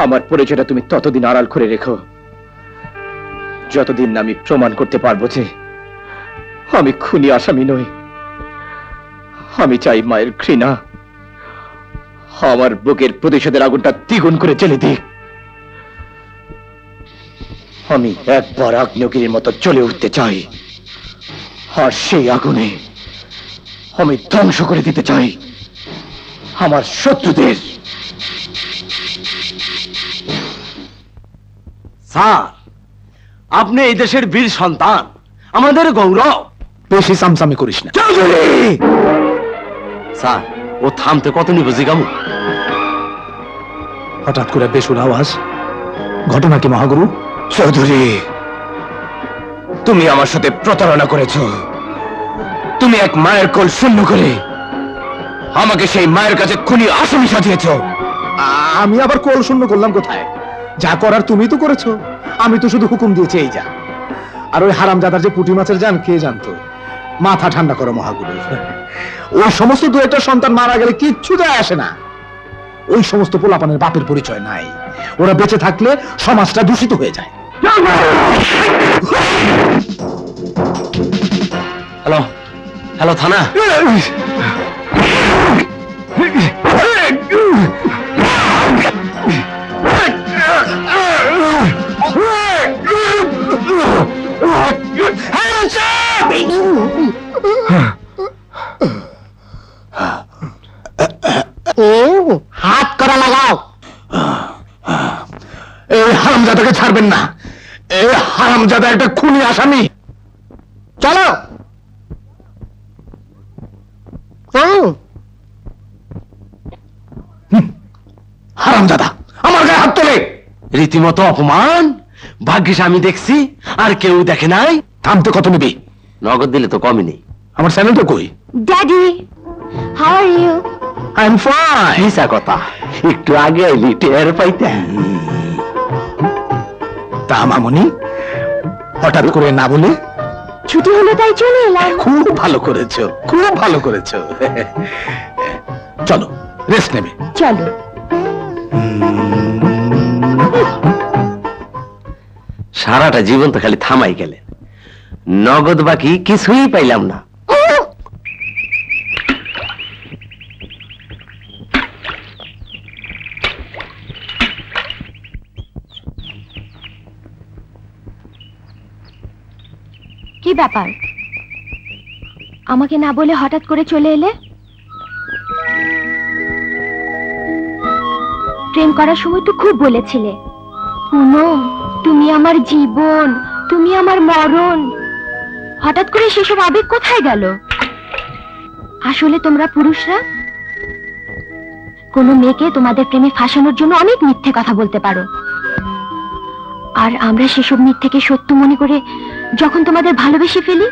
আমার পরিচয়টা তুমি ততদিন আড়াল করে রেখো যতদিন না আমি প্রমাণ করতে পারবো যে আমি খুনি আসামি নই। আমি চাই মায়ের ঘৃণা আমার বুকের প্রতিশোধের আগুনটা দ্বিগুণ করে জ্বেলে দিক। আমি একবার আগ্নেয়গিরির মতো জ্বলে উঠতে চাই, আর সেই আগুনে আমি ধ্বংস করে দিতে চাই আমার শত্রুদের। স্যার, আপনি এই দেশের বীর সন্তান, আমাদের গৌরব। বেশি সামসামি করিস না। স্যার, ও থামতে কত নিব জিগামু? হঠাৎ করে বেসুর আওয়াজ, ঘটনা কি মহাগুরু? চৌধুরী, তুমি আমার সাথে প্রতারণা করেছ। তুমি এক মায়ের কোল শূন্য করে আমাকে সেই মায়ের কাছে খুনি আসামি সাজিয়েছ। আমি আবার কোল শূন্য করলাম কোথায়? যা করার তুমি তো করেছো, আমি তো শুধু হুকুম দিয়েছি এই যা। আর ওই হারামজাদার যে পুঁটি মাছের জান কে জানতো? মাথা ঠান্ডা করো মহাগুরু। ওই সমস্ত দু একটা সন্তান মারা গেলে কিচ্ছু যায় আসে না। ওই সমস্ত পোলাপানের বাপের পরিচয় নাই। ওরা বেঁচে থাকলে সমাজটা দূষিত হয়ে যায়। হ্যালো, হ্যালো থানা। হাত করা লাগাও। এই হারামজাদাকে ছাড়বেন না। এই হারামজাদা একটা খুনি আসামি। চলো। হারামজাদা আমার গায়ে হাত তোলে। রীতিমতো অপমান। ভাগ্যিস আমি দেখছি, আর কেউ দেখে নাই। থামতে কত নিবি? নগদ দিলে তো কমই নেই। আমার চ্যানেলটা কই? Daddy, how are you? I am fine. হিসা কথা, একটু আগে আইলি টের পাইতে। তা মামনি হঠাৎ করে না বলে ছুটি হলো তাই চলে এলাম। খুব ভালো করেছো, খুব ভালো করেছো। চলো রেস্ট নেবে। চলো। সারাটা জীবন তো খালি থামাই গেলেন, নগদ বাকি কিছুই পাইলাম না। কি ব্যাপার, আমাকে না বলে হঠাৎ করে চলে এলে? প্রেম করার সময় তো খুব বলেছিলে, পুনম তুমি আমার জীবন, তুমি আমার মরণ। হঠাৎ করে সেসব আবেগ কোথায় গেল? আসলে তোমরা পুরুষরা কোনো মেয়েকে তোমাদের প্রেমে ফাঁসানোর জন্য অনেক মিথ্যে কথা বলতে পারো, আর আমরা সেসব মিথ্যেকে সত্য মনে করে যখন তোমাদের ভালোবেসে ফেলি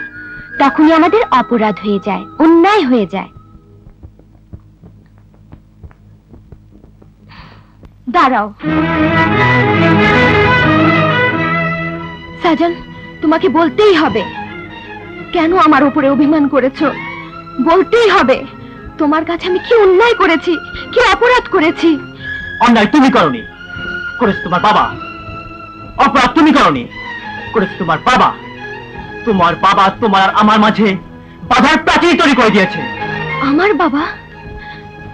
তখনই আমাদের অপরাধ হয়ে যায়, অন্যায় হয়ে যায়। দাঁড়াও সাজন, তোমাকে বলতেই হবে কেন আমার উপরে অভিমান করেছো। বলতেই হবে তোমার কাছে আমি কি অন্যায় করেছি, কি অপরাধ করেছি। অন্যায় তুমি করনি, করেছে তোমার বাবা। অপরাধ তুমি করনি, করেছে তোমার বাবা। তোমার বাবা তোমার আর আমার মাঝে বাধার প্রাচীর তৈরি করে দিয়েছে। আমার বাবা?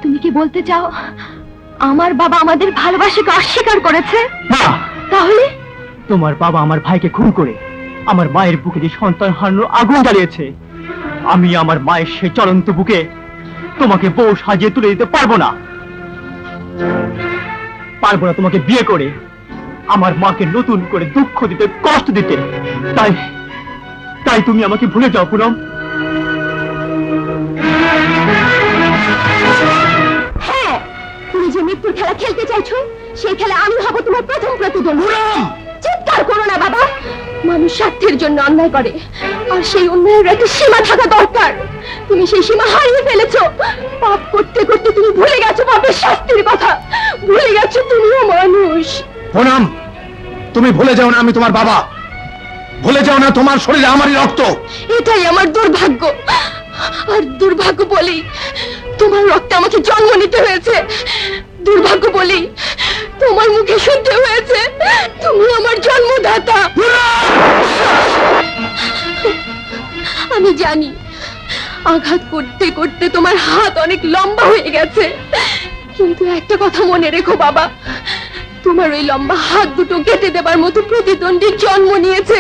তুমি কি বলতে চাও আমার বাবা আমাদের ভালোবাসাকে অস্বীকার করেছে? না। তাহলে? তোমার বাবা আমার ভাইকে খুন করে আমার মায়ের বুকে যে সন্তান হারানোর আগুন জ্বালিয়েছে, আমি আমার মায়ের সেই চলন্ত বুকে তোমাকে বউ সাজিয়ে তুলে দিতে পারবো না। পারবো না তোমাকে বিয়ে করে আমার মাকে নতুন করে দুঃখ দিতে, কষ্ট দিতে। তাই তাই তুমি আমাকে ভুলে যাও পুনম। হ্যাঁ, তুমি যে মৃত্যুর খেলা খেলতে চাইছো সেই খেলা আমি হব তোমার প্রথম প্রতিদ্বন্দ্বী। চিৎকার করো না বাবা, মানুষ স্বার্থের জন্য অন্যায় করে, আর সেই অন্যায়ের একটা সীমা থাকা দরকার। তুমি সেই সীমা হারিয়ে ফেলেছো। পাপ করতে করতে তুমি ভুলে গেছো পাপের শাস্তির কথা, ভুলে গেছো তুমিও মানুষ। পুনম, তুমি ভুলে যাও না আমি তোমার বাবা, ভুলে যাও না তোমার শরীরে আমারই রক্ত। এটাই আমার দুর্ভাগ্য, আর দুর্ভাগ্য বলেই তোমার রক্তে আমাকে জন্ম নিতে হয়েছে। দুর্ভাগ্য বলেই তোমার মুখে শুনতে হয়েছে তুমি আমার জন্মদাতা। আমি জানি আঘাত করতে করতে তোমার হাত অনেক লম্বা হয়ে গেছে, কিন্তু একটা কথা মনে রেখো বাবা, তোমার ওই লম্বা হাত দুটো কেটে দেবার মতো প্রতিদ্বন্দ্বীর জন্ম নিয়েছে।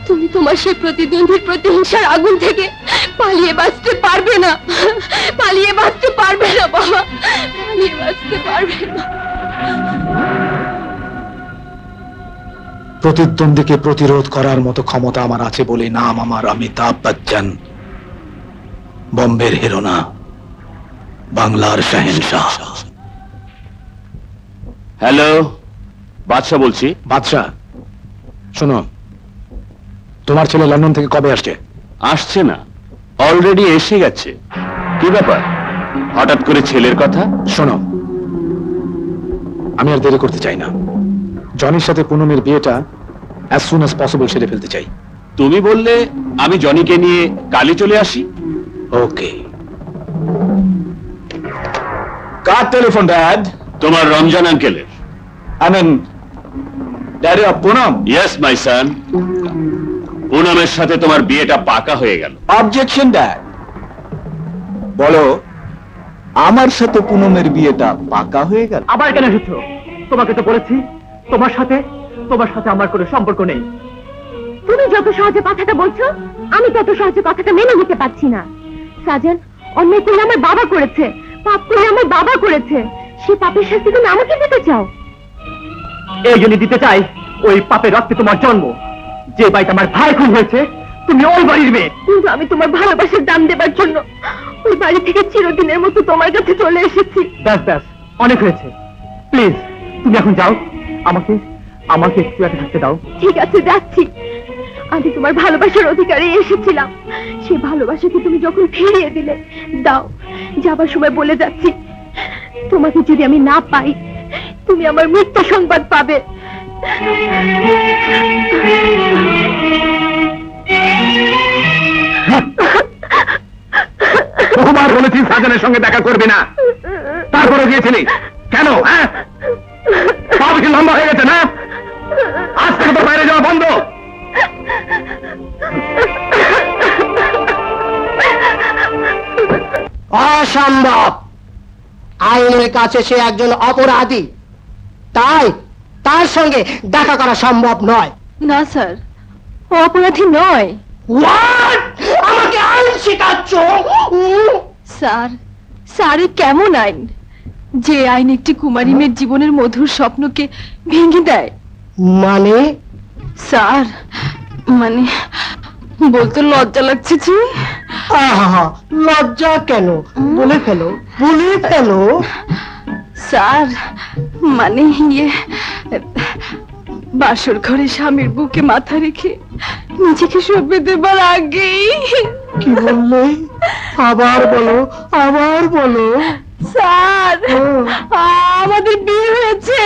তুমি তোমার সেই প্রতিদ্বন্দ্বীর প্রতিহিংসার আগুন থেকে পালিয়ে বাঁচতে পারবে না, পালিয়ে বাঁচতে পারবে না বাবা, পালিয়ে বাঁচতে পারবে না। প্রতিদ্বন্দ্বীকে প্রতিরোধ করার মতো ক্ষমতা আমার আছে বলে নাম আমার অমিতাভ বচ্চন। বম্বের হিরো না, বাংলার শাহেনশাহ। হ্যালো, বাদশা বলছি। বাদশা, শোনো, তোমার ছেলে লন্ডন থেকে কবে আসছে? আসছে না, অলরেডি এসে গেছে। কি ব্যাপার, হঠাৎ করে ছেলের কথা? শোনো, আমি আর দেরি করতে চাই না। জনির সাথে পুনমের বিয়েটা as soon as possible সেরে ফেলতে চাই। তুমি বললে আমি জনিকে নিয়ে কালই চলে আসি। ওকে। কার টেলিফোন ড্যাড? তোমার রমজান আঙ্কেলের। I mean, Daddy of Poonam? Yes, my son. পুনমের সাথে তোমার বিয়েটা পাকা হয়ে গেল। Objection, Dad. বলো, আমার সাথে পুনমের বিয়েটা পাকা হয়ে গেল? আবার কেন এসেছো? তোমাকে তো বলেছি তোমার সাথে আমার কোনো সম্পর্ক নেই। তুমি যত সহজে কথাটা বলছো আমি তত সহজে কথাটা মেনে নিতে পারছি না। সাজন, অন্যায় করলে আমার বাবা করেছে, পাপ করলে আমার বাবা করেছে, সে পাপের শাস্তি তুমি আমাকে দিতে চাও? এই জন্য দিতে চাই, ওই পাপের রক্তে তোমার জন্ম। যে বাড়িতে আমার ভাই খুন হয়েছে তুমি ওই বাড়ির মেয়ে। কিন্তু আমি তোমার ভালোবাসার দাম দেবার জন্য ওই বাড়ি থেকে চিরদিনের মতো তোমার কাছে চলে এসেছি। ব্যাস ব্যাস, অনেক হয়েছে। প্লিজ তুমি এখন যাও, আমাকে একটু একা থাকতে দাও। ঠিক আছে, যাচ্ছি। আমি তোমার ভালোবাসার অধিকারে এসেছিলাম, সেই ভালোবাসাকে তুমি যখন ফিরিয়ে দিলে, দাও, যাবার সময় বলে যাচ্ছি, তোমাকে যদি আমি না পাই তুমি আমার মৃত্যু সংবাদ পাবে। বহুবার বলেছি সাজানের সঙ্গে দেখা করবি না, তারপরে গিয়েছিলি কেন? হ্যাঁ, পা বেশি লম্বা হয়ে গেছে না? আজ থেকে তো বাইরে যাওয়া বন্ধ। অসম্ভব, আইনের কাছে সে একজন অপরাধী, তাই তার সঙ্গে দেখা করা সম্ভব নয়। না স্যার, ও অপরাধী নয়। What? আমাকে আইন শেখাচ্ছ? স্যার, স্যারে কেমন আইন, যে আইন একটি কুমারী মেয়ের জীবনের মধুর স্বপ্নকে ভেঙে দেয়? মানে? স্যার, মানে বলতে লজ্জা লাগছে যে। আহা, লজ্জা কেন? বলে ফেলো, বলে ফেলো। স্যার, মানে বাসর ঘরে স্বামীর বুকে মাথা রেখে নিজেকে সঁপে দেবার আগেই। কি বললে? আবার বলো, আবার বলো। স্যার, আমাদের বিয়ে হয়েছে,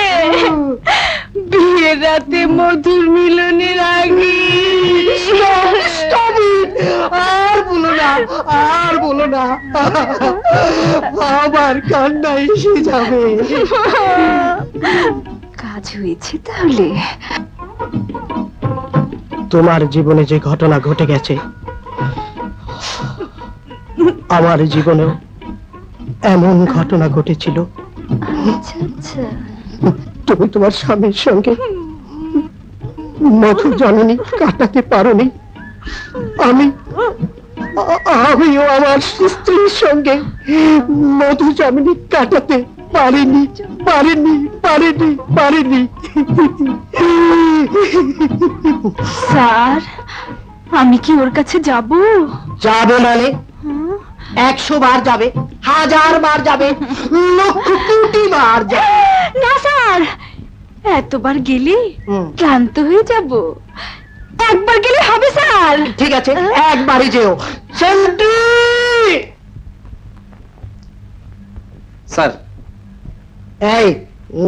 বিয়ের রাতে মধুর মিলনের আগে। আর বলো না, আর বলো না, আবার কান্না এসে যাবে। কাজ হয়েছে তাহলে? তোমার জীবনে যে ঘটনা ঘটে গেছে, আমার জীবনেও এমন ঘটনা ঘটেছিল। আচ্ছা আচ্ছা, তুমি তোমার স্বামীর সঙ্গে মধুর জননী কাটাতে পারোনি, আমিও আমার স্ত্রীর সঙ্গে মধুর জননী কাটাতে পারিনি, পারিনি, পারিনি, পারিনি। স্যার, আমি কি ওর কাছে যাব? যাবে মানে 100 বার যাবে, 1000 বার যাবে, লক্ষ কোটি বার যাবে। না স্যার, এতবার গেলে ক্লান্ত হয়ে যাব, একবার গেলে হবে স্যার। ঠিক আছে, একবারই যেও। স্যার। এই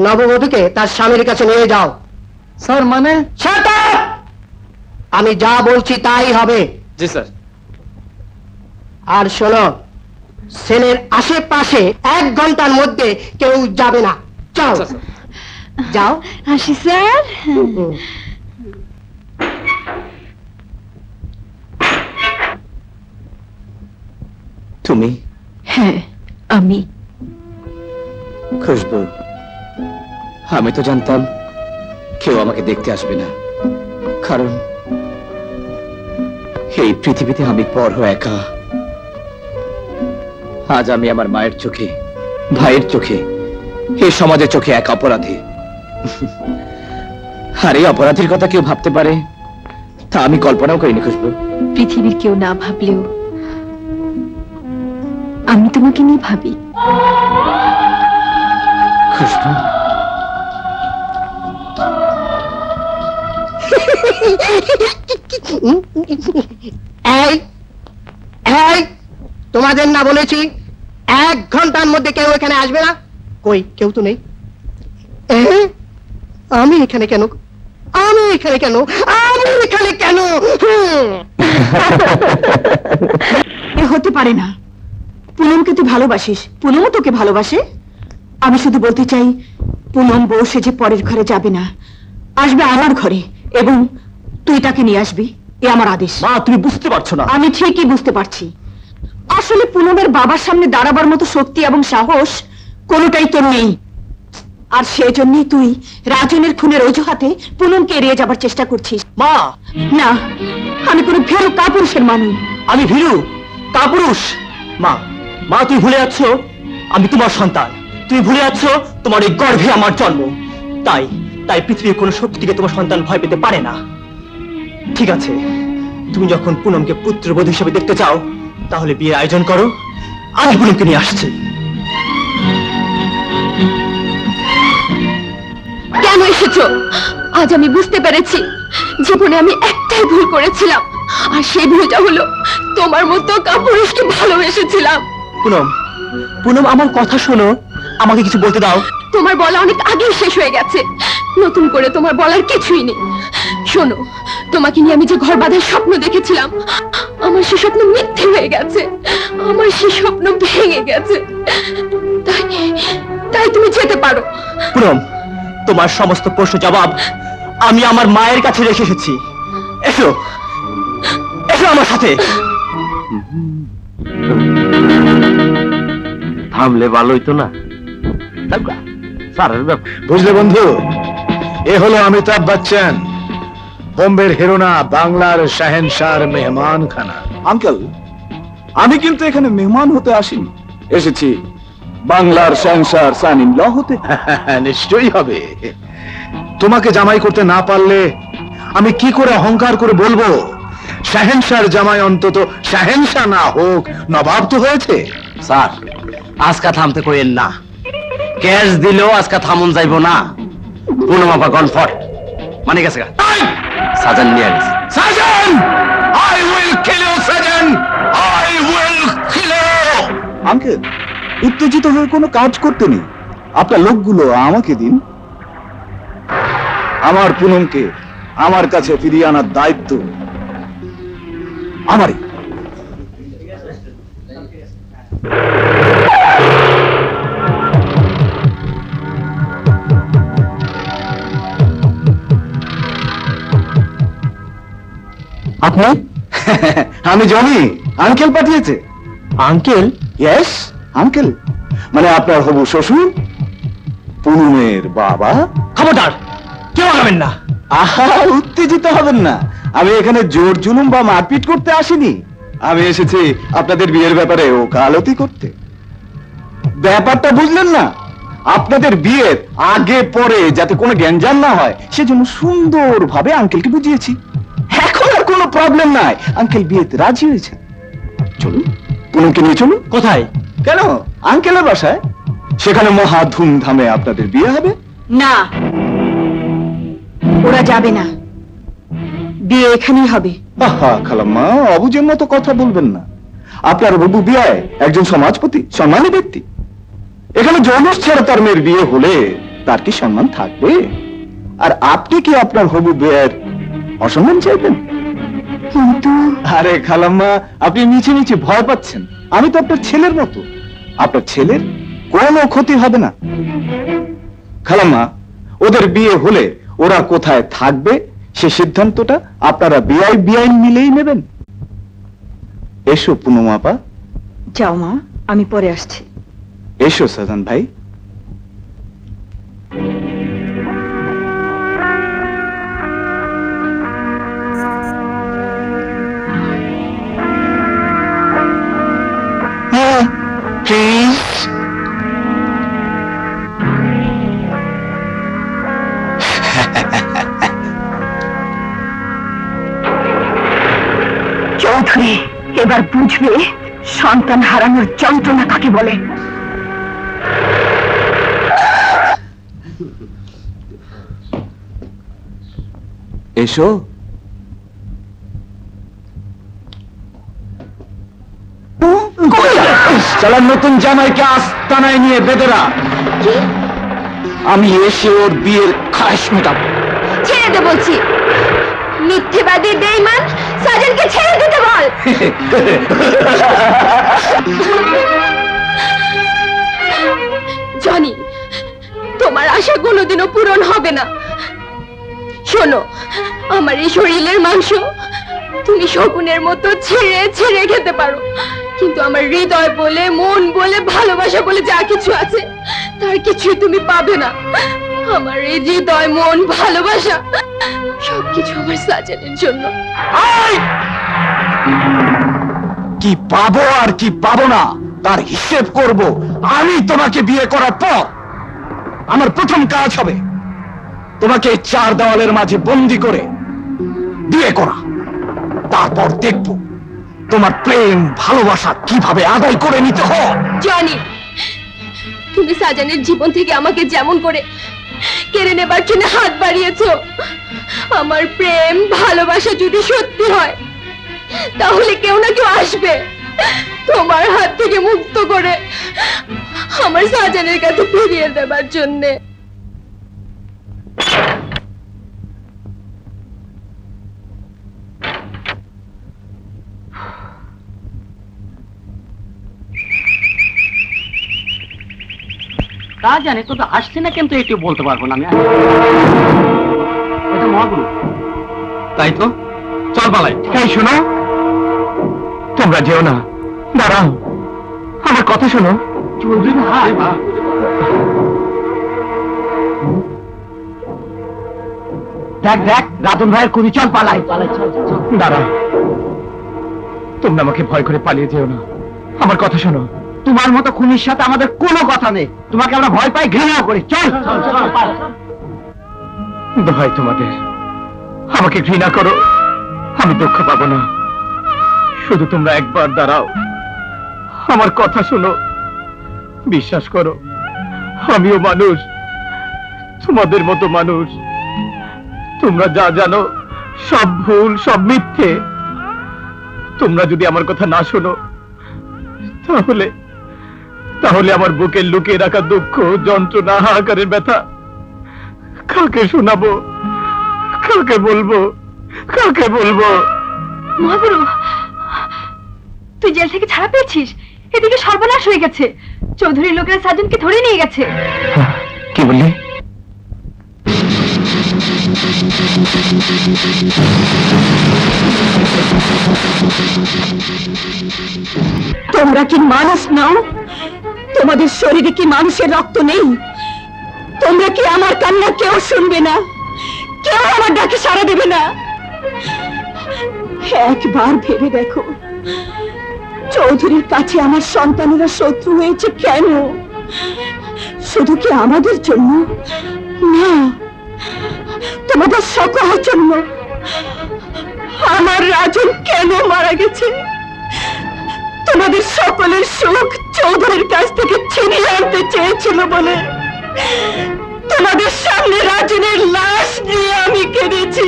নববধূকে তার স্বামীর কাছে নিয়ে যাও। স্যার মানে? Shut up! আমি যা বলছি তাই হবে। জি স্যার। আর শোনো, সেলের আশেপাশে 1 ঘন্টার মধ্যে কেউ যাবে না। যাও, যাও। আসি স্যার। তুমি? হ্যাঁ, আমি। খুশবু, আমি তো জানতাম কেউ আমাকে দেখতে আসবে না, কারণ এই পৃথিবীতে আমি পর একা। আজ আমি আমার মায়ের চোখে, ভাইয়ের চোখে, এই সমাজের চোখে এক অপরাধী। আর এই অপরাধীর কথা কেউ ভাবতে পারে তা আমি কল্পনাও করিনি খুশবু। পৃথিবীর কেউ না ভাবলেও আমি তোমাকে নিয়ে ভাবি। খুশবু, এই এই তোমাদের না বলেছি 1 ঘন্টার মধ্যে কেউ এখানে আসবে না? কই কেউ তো নেই। আমি এখানে কেন? আমি এখানে কেন? আমি এখানে কেন? এ হতে পারে না। পুনমকে তুই ভালোবাসিস, পুনমও তোকে ভালোবাসে। আমি শুধু বলতে চাই, পুনম বউ সেজে পরের ঘরে যাবে না, আসবে আমার ঘরে, এবং তুই তাকে নিয়ে আসবি, এ আমার আদেশ। মা, তুমি বুঝতে পারছো না। আমি ঠিকই বুঝতে পারছি। আসলে পুনমের বাবার সামনে দাঁড়াবার মতো শক্তি এবং সাহস কোনোটাই তোর নেই, আর সেজন্যই তুই রাজনের খুনের অজুহাতে পুনমকে এড়িয়ে যাবার চেষ্টা করছিস। মা, না, আমি কোনো ভীরু কাপুরুষের মানুষ। আমি ভীরু কাপুরুষ? মা, মা তুই ভুলে যাচ্ছ আমি তোমার সন্তান, তুমি ভুলে যাচ্ছ তোমার এই গর্ভে আমার জন্ম। তাই তাই পৃথিবীর কোনো শক্তিকে তোমার সন্তান ভয় পেতে পারে না। ঠিক আছে, তুমি যখন পুনমকে পুত্রবধূ হিসেবে দেখতে চাও, তাহলে বিয়ের আয়োজন করো, আমি পুনমকে নিয়ে আসছি। কেন এসেছো? আজ আমি বুঝতে পেরেছি জীবনে আমি একটাই ভুল করেছিলাম, আর সেই ভুলটা হলো তোমার মতো কাপুরুষকে ভালোবেসেছিলাম। পুনম, পুনম আমার কথা শোনো, আমাকে কিছু বলতে দাও। তোমার বলা অনেক আগেই শেষ হয়ে গেছে, নতুন করে তোমার বলার কিছুই নেই। শোনো, তোমাকে নিয়ে আমি যে ঘর বাঁধার স্বপ্ন দেখেছিলাম, আমার সে স্বপ্ন মিথ্যে হয়ে গেছে, আমার সে স্বপ্ন ভেঙে গেছে। তাই তাই তুমি যেতে পারো। পুনম, তোমার সমস্ত প্রশ্ন জবাব আমি আমার মায়ের কাছে রেখে এসেছি। এসো, এসো আমার সাথে। থামলে ভালো হইতো না? বুঝলে বন্ধু, এ হলো অমিতাভ বচ্চন, বোম্বের হিরো না, বাংলার শাহেনশাহর মেহমান খানা। আঙ্কেল, আমি কিন্তু এখানে মেহমান হতে আসিনি, এসেছি বাংলার শাহেনশাহর সান ইন ল হতে। নিশ্চয়ই হবে। তোমাকে জামাই করতে না পারলে আমি কি করে অহংকার করে বলবো শাহেনশাহর জামাই অন্তত শাহেনশাহ না হোক, নবাব তো হয়েছে। স্যার, আজকা থামতে কইেন না, ক্যাশ দিলেও আজকা থামন যাইব না। পুনমাপা কনফর্ট মানে গেছে, সাজান নিয়ে গেছে। Sajan, I will kill you Sajan, I will kill you. Uncle, উত্তেজিত হয়ে কোনো কাজ করতে নেই, আপনার লোকগুলো আমাকে দিন। আমার পুনমকে আমার কাছে ফিরিয়ে আনার দায়িত্ব আমারই। আপনি? আমি জনি, আঙ্কেল পাঠিয়েছে। আঙ্কেল? ইয়েস, আঙ্কেল, মানে আপনার হবু শ্বশুর পুনমের বাবা। খবরদার, কেউ আগাবেন না। আহা, উত্তেজিত হবেন না, আমি এখানে জোর জুলুম বা মারপিট করতে আসিনি। আমি এসেছি আপনাদের বিয়ের ব্যাপারে ওকালতি করতে। ব্যাপারটা বুঝলেন না? আপনাদের বিয়ের আগে পরে যাতে কোনো গ্যাঞ্জাম না হয় সেজন্য সুন্দরভাবে আঙ্কেলকে বুঝিয়েছি। এখন আর কোনো প্রবলেম নাই, আঙ্কেল বিয়েতে রাজি হয়েছে। চলুন, পুনমকে নিয়ে চলুন। কোথায়? কেন, আঙ্কেলের বাসায়। সেখানে মহা ধুমধামে আপনাদের বিয়ে হবে। না, ওরা যাবে না, বিয়ে এখানেই হবে। আহা খালাম্মা, অবুঝের মতো কথা বলবেন না। আপনার বাবু বিয়ায় একজন সমাজপতি, সম্মানী ব্যক্তি। এখানে জৌলুস ছাড়া তার মেয়ের বিয়ে হলে তার কি সম্মান থাকবে? আর আপনি কি আপনার হবু বিয়ের অসম্মান চাইবেন? কিন্তু আরে খালাম্মা, আপনি নিচে নিচে ভয় পাচ্ছেন। আমি তো আপনার ছেলের মতো, আপনার ছেলের কোনো ক্ষতি হবে না। খালাম্মা, ওদের বিয়ে হলে ওরা কোথায় থাকবে সে সিদ্ধান্তটা আপনারা বিআইন মিলেই নেবেন। এসো পুনমাপা। যাও মা, আমি পরে আসছি। এসো সাজান ভাই। প্লিজ। চৌধুরী এবার বুঝবে সন্তান হারানোর যন্ত্রণা কাকে বলে। এসো। চালার নতুন জামাইকে আস্তানায় নিয়ে বেদরা। আমি এসে ওর বিয়ের খাস মেটাবো। ছেড়ে দে বলছি, মিথ্যেবাদী বেঈমান, সাজানকে ছেড়ে দিতে বল। জানি তোমার আশা কোনোদিনও পূরণ হবে না। শোনো, আমার এই শরীরের মাংস তুমি শকুনের মতো ছেড়ে ছেড়ে খেতে পারো, কিন্তু আমার হৃদয় বলে, মন বলে, ভালোবাসা বলে যা কিছু আছে তার কিছুই তুমি পাবে না। আমার এই হৃদয়, মন, ভালোবাসা সবকিছু আমার সাজানের জন্য। কি পাবো আর কি পাবো না তার হিসেব করব আমি তোমাকে বিয়ে করার পর। আমার প্রথম কাজ হবে তোমাকে চার দেওয়ালের মাঝে বন্দি করে বিয়ে করা। তারপর দেখব তোমার প্রেম ভালোবাসা কিভাবে আদায় করে নিতে হয়। জানি তুমি সাজানের জীবন থেকে আমাকে যেমন করে কেড়ে নেবার জন্য হাত বাড়িয়েছো, আমার প্রেম ভালোবাসা যদি সত্যি হয় তাহলে কেউ না কেউ আসবে তোমার হাত থেকে মুক্ত করে আমার সাজানের কাছে ফিরিয়ে দেবার জন্যে। তা জানি, তো আসছে না কিন্তু একটু বলতে পারবো না আমি। এটা মহাগুরু। তাই তো, চল পালাই। এই শোনো, তোমরা যেও না, দাঁড়াও, আমার কথা শোনো। দেখ দেখ, রাজন ভাইয়ের খুবই, চল পালাই। দাঁড়াও, তোমরা আমাকে ভয় করে পালিয়ে যেও না, আমার কথা শোনো। তোমার মতো খুনির সাথে আমাদের কোনো কথা নেই, তোমাকে আমরা ভয় পাই, ঘৃণা করি। চল দোহাই তোমাদের, আমাকে ঘৃণা করো, আমি দুঃখ পাবো না। শুধু তোমরা একবার দাঁড়াও, আমার কথা শোনো, বিশ্বাস করো, আমিও মানুষ, তোমাদের মতো মানুষ। তোমরা যা জানো সব ভুল, সব মিথ্যে। তোমরা যদি আমার কথা না শোনো, তাহলে তাহলে আমার বুকে লুকিয়ে রাখা দুঃখ, যন্ত্রণা, হাহাকারের ব্যথা কাকে শোনাবো, কাকে বলবো, কাকে বলবো? মহাগুরু, তুই জেল থেকে ছাড়া পেয়েছিস, এদিকে সর্বনাশ হয়ে গেছে। চৌধুরীর লোকেরা সাজনকে ধরে নিয়ে গেছে। কি বললি? তোমরা কি মানুষ নাও? তোমাদের শরীরে কি মানুষের রক্ত নেই? তোমরা কি আমার কান্না কেউ শুনবে না? কেউ আমার ডাকে সাড়া দেবে না? একবার ভেবে দেখো, চৌধুরীর কাছে আমার সন্তানেরা শত্রু হয়েছে কেন? শুধু কি আমাদের জন্য না, তোমাদের সকলের জন্য। আমার রাজন কেন মারা গেছে? তোমাদের সকলের সুখ চৌধুরীর কাছ থেকে ছিনিয়ে আনতে চেয়েছিল বলে তোমাদের সামনে রাজনের লাশ নিয়ে আমি কেঁদেছি।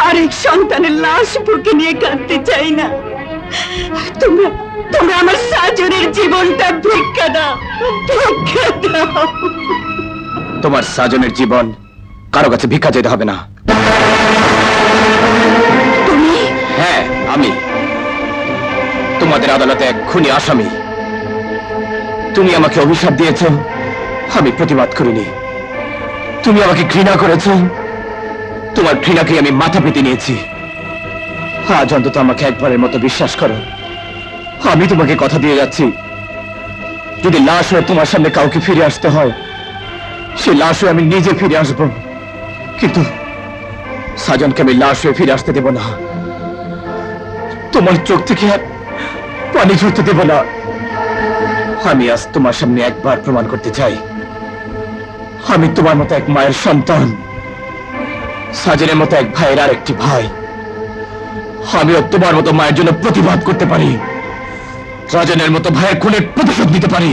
আরেক সন্তানের লাশ বুকে নিয়ে কাঁদতে চাই না। তোমরা তোমরা আমার সাজনের জীবনটা ভিক্ষা দাও, ভিক্ষা দাও। তোমার সাজনের জীবন কারো কাছে ভিক্ষা যেতে হবে না। তুমি? হ্যাঁ, আমি তোমাদের আদালতে এক খুনি আসামি। তুমি আমাকে অভিশাপ দিয়েছ, আমি প্রতিবাদ করিনি। তুমি আমাকে ঘৃণা করেছ, তোমার ঘৃণাকে আমি মাথা পেতে নিয়েছি। আজ অন্তত আমাকে একবারের মতো বিশ্বাস করো। আমি তোমাকে কথা দিয়ে যাচ্ছি, যদি লাশ হয়ে তোমার সামনে কাউকে ফিরে আসতে হয়, সে লাশ হয়ে আমি নিজে ফিরে আসব, কিন্তু সাজনকে আমি লাশ হয়ে ফিরে আসতে দেব না। তোমার চোখ থেকে পানি ঝরতে দেব না। আমি আজ তোমার সামনে একবার প্রমাণ করতে চাই, আমি তোমার মতো এক মায়ের সন্তান, সাজনের মতো এক ভাইয়ের আরেকটি ভাই। আমিও তোমার মতো মায়ের জন্য প্রতিবাদ করতে পারি, রাজনের মতো ভাইয়ের খুনের প্রতিশোধ নিতে পারি।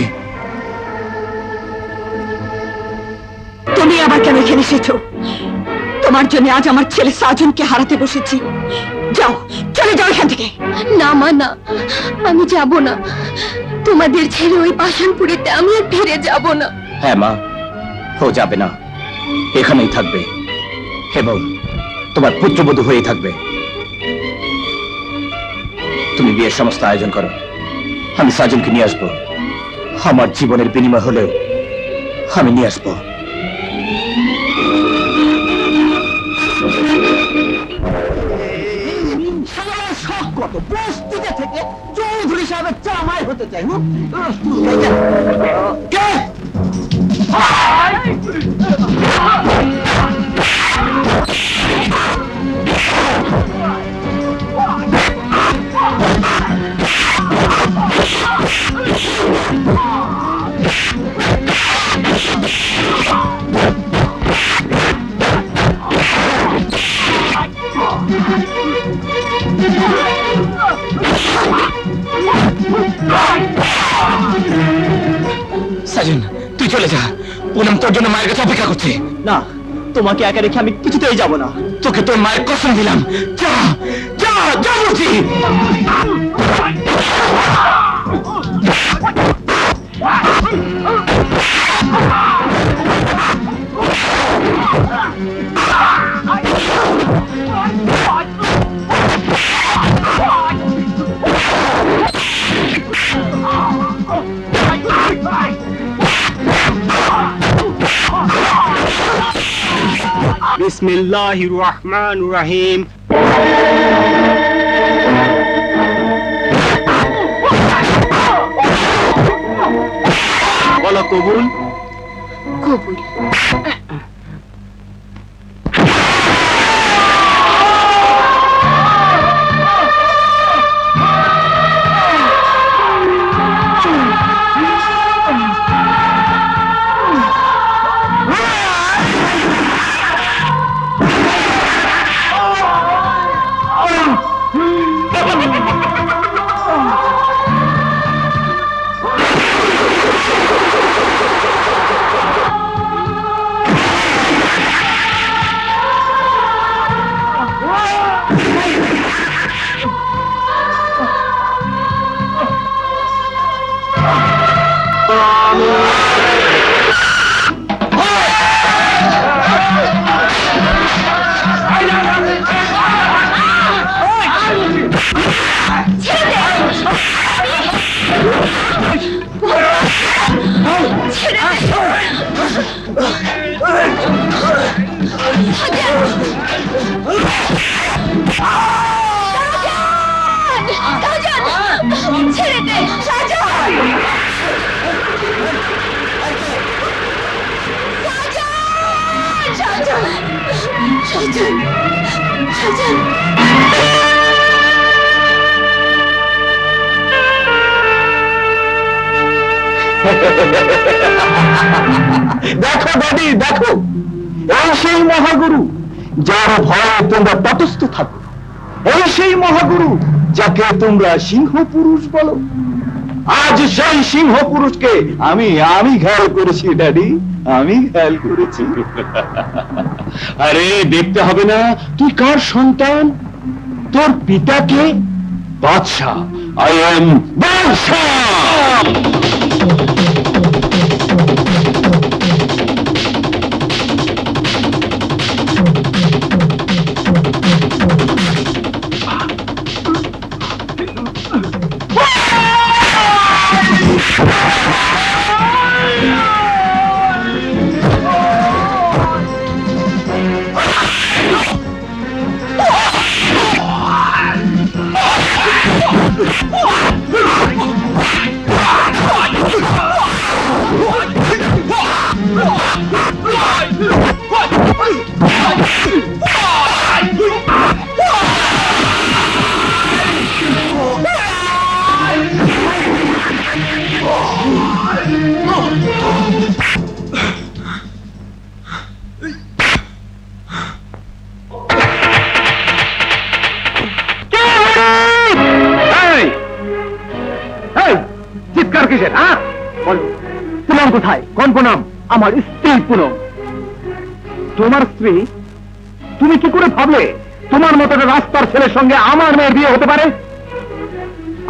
তুমি আবার কেন এখানে এসেছো? তোমার জন্য আজ আমার ছেলে সাজনকে হারাতে বসেছি। যাও, চলে যাও এখান থেকে। না মা, না, আমি যাব না। তোমাদের ছেলে ওই পাষাণপুরীতে আমি আর ফিরে যাব না। হ্যাঁ মা, ও যাবে না, এখানেই থাকবে এবং তোমার পুত্রবধূ হয়ে থাকবে। তুমি বিয়ের সমস্ত আয়োজন করো, আমি সাজনকে নিয়ে আসবো। আমার জীবনের বিনিময় হলেও আমি নিয়ে আসবো। কত বস্তিতে থেকে চৌধুরী সাহেবের জামাই হতে চাই। সাজন, তুই চলে যা। পুনম তোর জন্য মায়ের কাছে অপেক্ষা করছে। না, তোমাকে একা রেখে আমি কিছুতেই যাব না। তোকে তোর মায়ের কসম দিলাম, যা যা যা বলছি। বিসমিল্লাহির রহমানির রহিম। বলো কবুল। কবুল। দেখো দাদি, দেখো, এই সেই মহাগুরু যার ভয়ে তোমরা তটস্থ থাকো। এই সেই মহাগুরু যাকে তোমরা সিংহ পুরুষ বলো। আজ সেই সিংহ পুরুষকে আমি খেয়াল করেছি ড্যাডি, আমি খেয়াল করেছি। আরে দেখতে হবে না তুই কার সন্তান? তোর পিতাকে বাদশাহ। আই এম বাদশাহ। চিৎকার কিসের? পুনম কোথায়? কোন পুনম? আমার স্ত্রী পুনম। তোমার স্ত্রী? তুমি কি করে ভাবলে তোমার মতো রাস্তার ছেলের সঙ্গে আমার মেয়ের বিয়ে হতে পারে?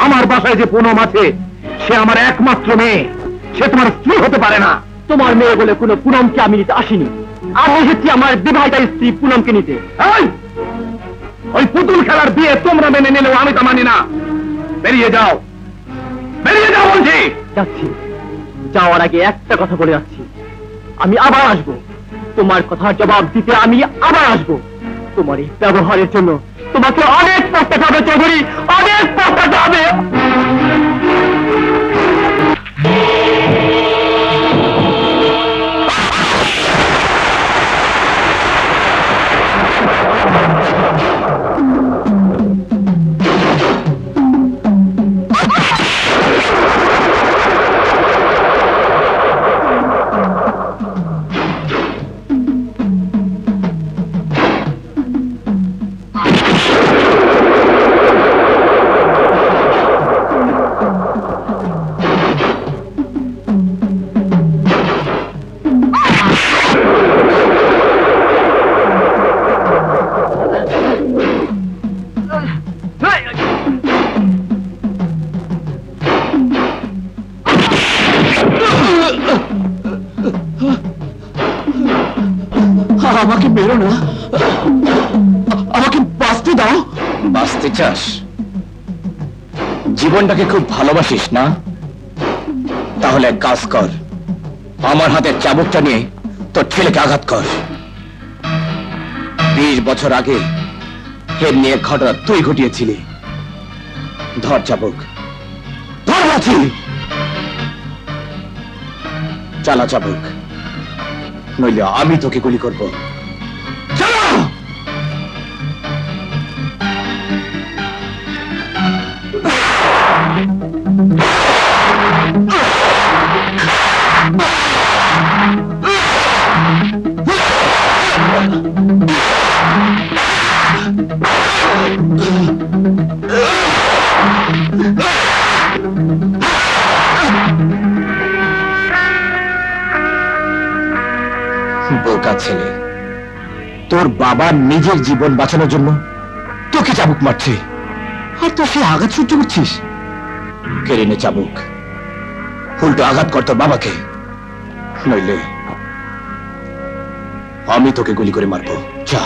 আমার বাসায় যে পুনম আছে সে আমার একমাত্র মেয়ে, সে তোমার স্ত্রী হতে পারে না। তোমার মেয়ে বলে কোনো পুনমকে আমি নিতে আসিনি, আমি এসেছি আমার বিবাহিতা স্ত্রী পুনমকে নিতে। ওই পুতুল খেলার বিয়ে তোমরা মেনে নিলেও আমি তা মানি না। বেরিয়ে যাও, বেরিয়ে যাও বলছি। যাচ্ছি, যাওয়ার আগে একটা কথা বলে যাচ্ছি, আমি আবার আসবো। তোমার কথার জবাব দিতে আমি আবার আসবো। তোমার এই ব্যবহারের জন্য তোমাকে অনেক পস্তাতে হবে চৌধুরী, অনেক পস্তাতে হবে। আমাকে মেরো না, আমাকে বাঁচতে দাও। বাঁচতে চাস? জীবনটাকে খুব ভালোবাসিস না? তাহলে এক কাজ কর, আমার হাতের চাবুকটা নিয়ে তোর ছেলেকে আঘাত কর। 20 বছর আগে এমনি এক ঘটনা তুই ঘটিয়েছিলি। ধর চাবুক, ধর আছি, চালা চাবুক, নইলে আমি তোকে গুলি করব। চালা! বোকা ছেলে, তোর বাবা নিজের জীবন বাঁচানোর জন্য তোকে চাবুক মারছে, আর তো সে আঘাত সহ্য করছিস। কেড়ে নে চাবুক, উল্টো আঘাত কর তোর বাবাকে, নইলে আমি তোকে গুলি করে মারবো। যা।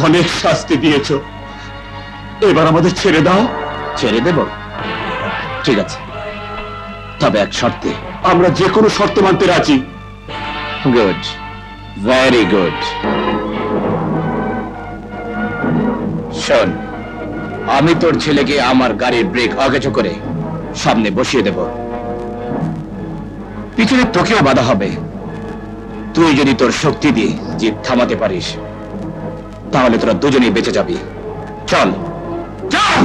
অনেক শাস্তি দিয়েছ, এবার আমাদের ছেড়ে দাও। ছেড়ে দেব? ঠিক আছে, তবে এক শর্তে। আমরা যে কোনো শর্ত মানতে রাজি। Good, very good. শোন, আমি তোর ছেলেকে আমার গাড়ির ব্রেক অকেজো করে সামনে বসিয়ে দেব, পিছনে তোকেও বাধা হবে। তুই যদি তোর শক্তি দিয়ে জিপ থামাতে পারিস, তাহলে তোরা দুজনেই বেঁচে যাবি। চল চল।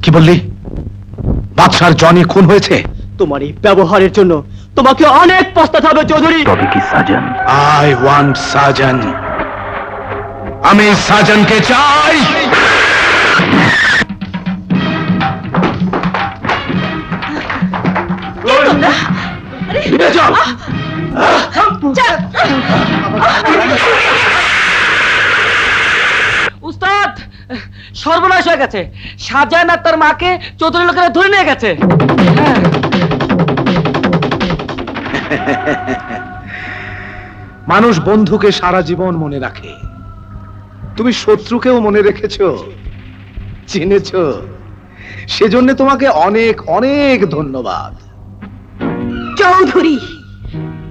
কি বললি? বাদশার জনি খুন হয়েছে? তোমার এই ব্যবহারের জন্য তোমাকে অনেক পস্তাতে হবে চৌধুরী। তবে কি সাজন? I want সাজন। আমি সাজনকে চাই। উস্তাদ, সর্বনাশ হয়ে গেছে। শাহজাহান আর তার মাকে চৌধুরী লোকেরা ধরে নিয়ে গেছে। মানুষ বন্ধুকে সারা জীবন মনে রাখে, তুমি শত্রুকেও মনে রেখেছো, চিনেছো, সেজন্য তোমাকে অনেক অনেক ধন্যবাদ। চৌধুরী,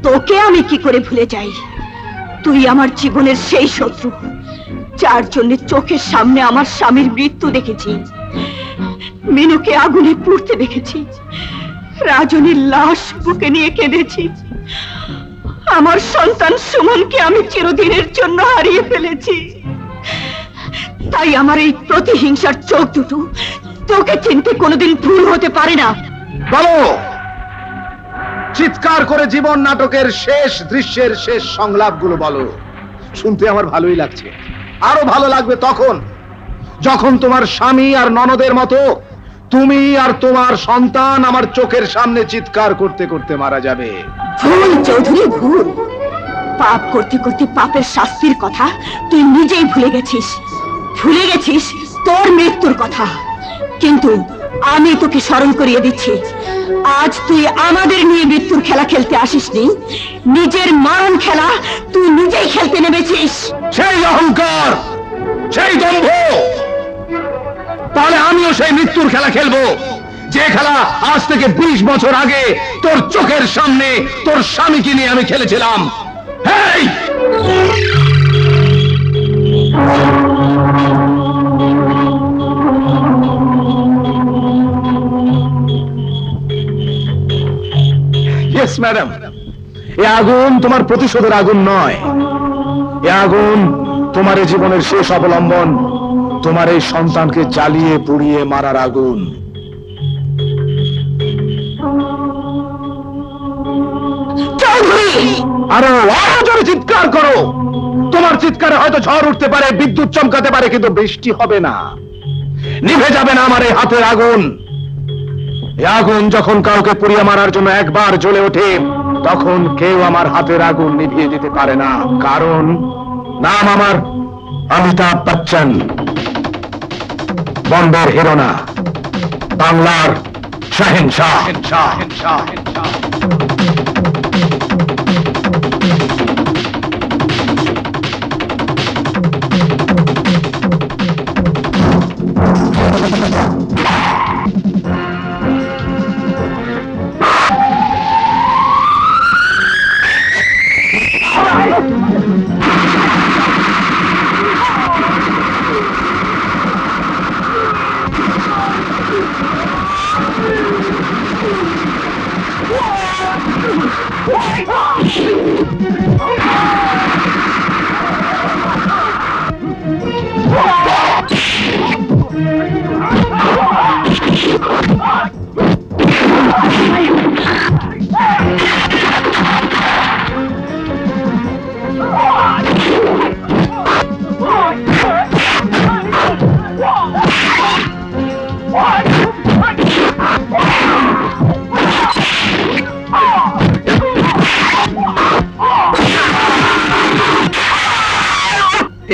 তোকে আমি কি করে ভুলে যাই? তুই আমার জীবনের সেই শত্রু যার জন্য চোখের সামনে আমার স্বামীর মৃত্যু দেখেছি, মিনুকে আগুনে পুড়তে দেখেছি, রাজনীর লাশ বুকে নিয়ে কেঁদেছি, আমার সন্তান সুমনকে আমি চিরদিনের জন্য হারিয়ে ফেলেছি। তাই আমার এই প্রতিহিংসার চোখ দুটো তোকে চিনতে কোনোদিন ভুল হতে পারে না। বলো, চিৎকার করে জীবন নাটকের শেষ দৃশ্যের শেষ সংলাপগুলো বলো। শুনতে আমার ভালোই লাগছে, আরো ভালো লাগবে তখন যখন তোমার স্বামী আর ননদের মতো তুমি আর তোমার সন্তান আমার চোখের সামনে চিৎকার করতে করতে মারা যাবে। ভুল চৌধুরী, ভুল। পাপ করতে করতে পাপের শাস্তির কথা তুই নিজেই ভুলে গেছিস। ভুলে গেছিস তোর মৃত্যুর কথা। কিন্তু আমি তোকে স্মরণ করিয়ে দিচ্ছি, আজ তুই আমাদের নিয়ে মৃত্যুর খেলা খেলতে আসিসনি, নিজের মরণ খেলা তুই নিজেই খেলতে নেমেছিস। সেই অহংকার, সেই দম্ভ, তাহলে আমিও সেই মৃত্যুর খেলা খেলবো, যে খেলা আজ থেকে 20 বছর আগে তোর চোখের সামনে তোর স্বামীকে নিয়ে আমি খেলেছিলাম। হেই! ইয়েস ম্যাডাম, এ আগুন তোমার প্রতিশোধের আগুন নয়, এ আগুন তোমার এই জীবনের শেষ অবলম্বন, তোমার এই সন্তানকে জ্বালিয়ে পুড়িয়ে মারার আগুন। আরো জোরে চিৎকার করো। তোমার চিৎকারে হয়তো ঝড় উঠতে পারে, বিদ্যুৎ চমকাতে পারে, কিন্তু বৃষ্টি হবে না, নিভে যাবে না আমার এই হাতের আগুন। এই আগুন যখন কাউকে পুড়িয়ে মারার জন্য একবার জ্বলে ওঠে, তখন কেউ আমার হাতের আগুন নিভিয়ে দিতে পারে না। কারণ নাম আমার অমিতাভ বচ্চন, বম্বের হিরো না, বাংলার শাহেনশাহ।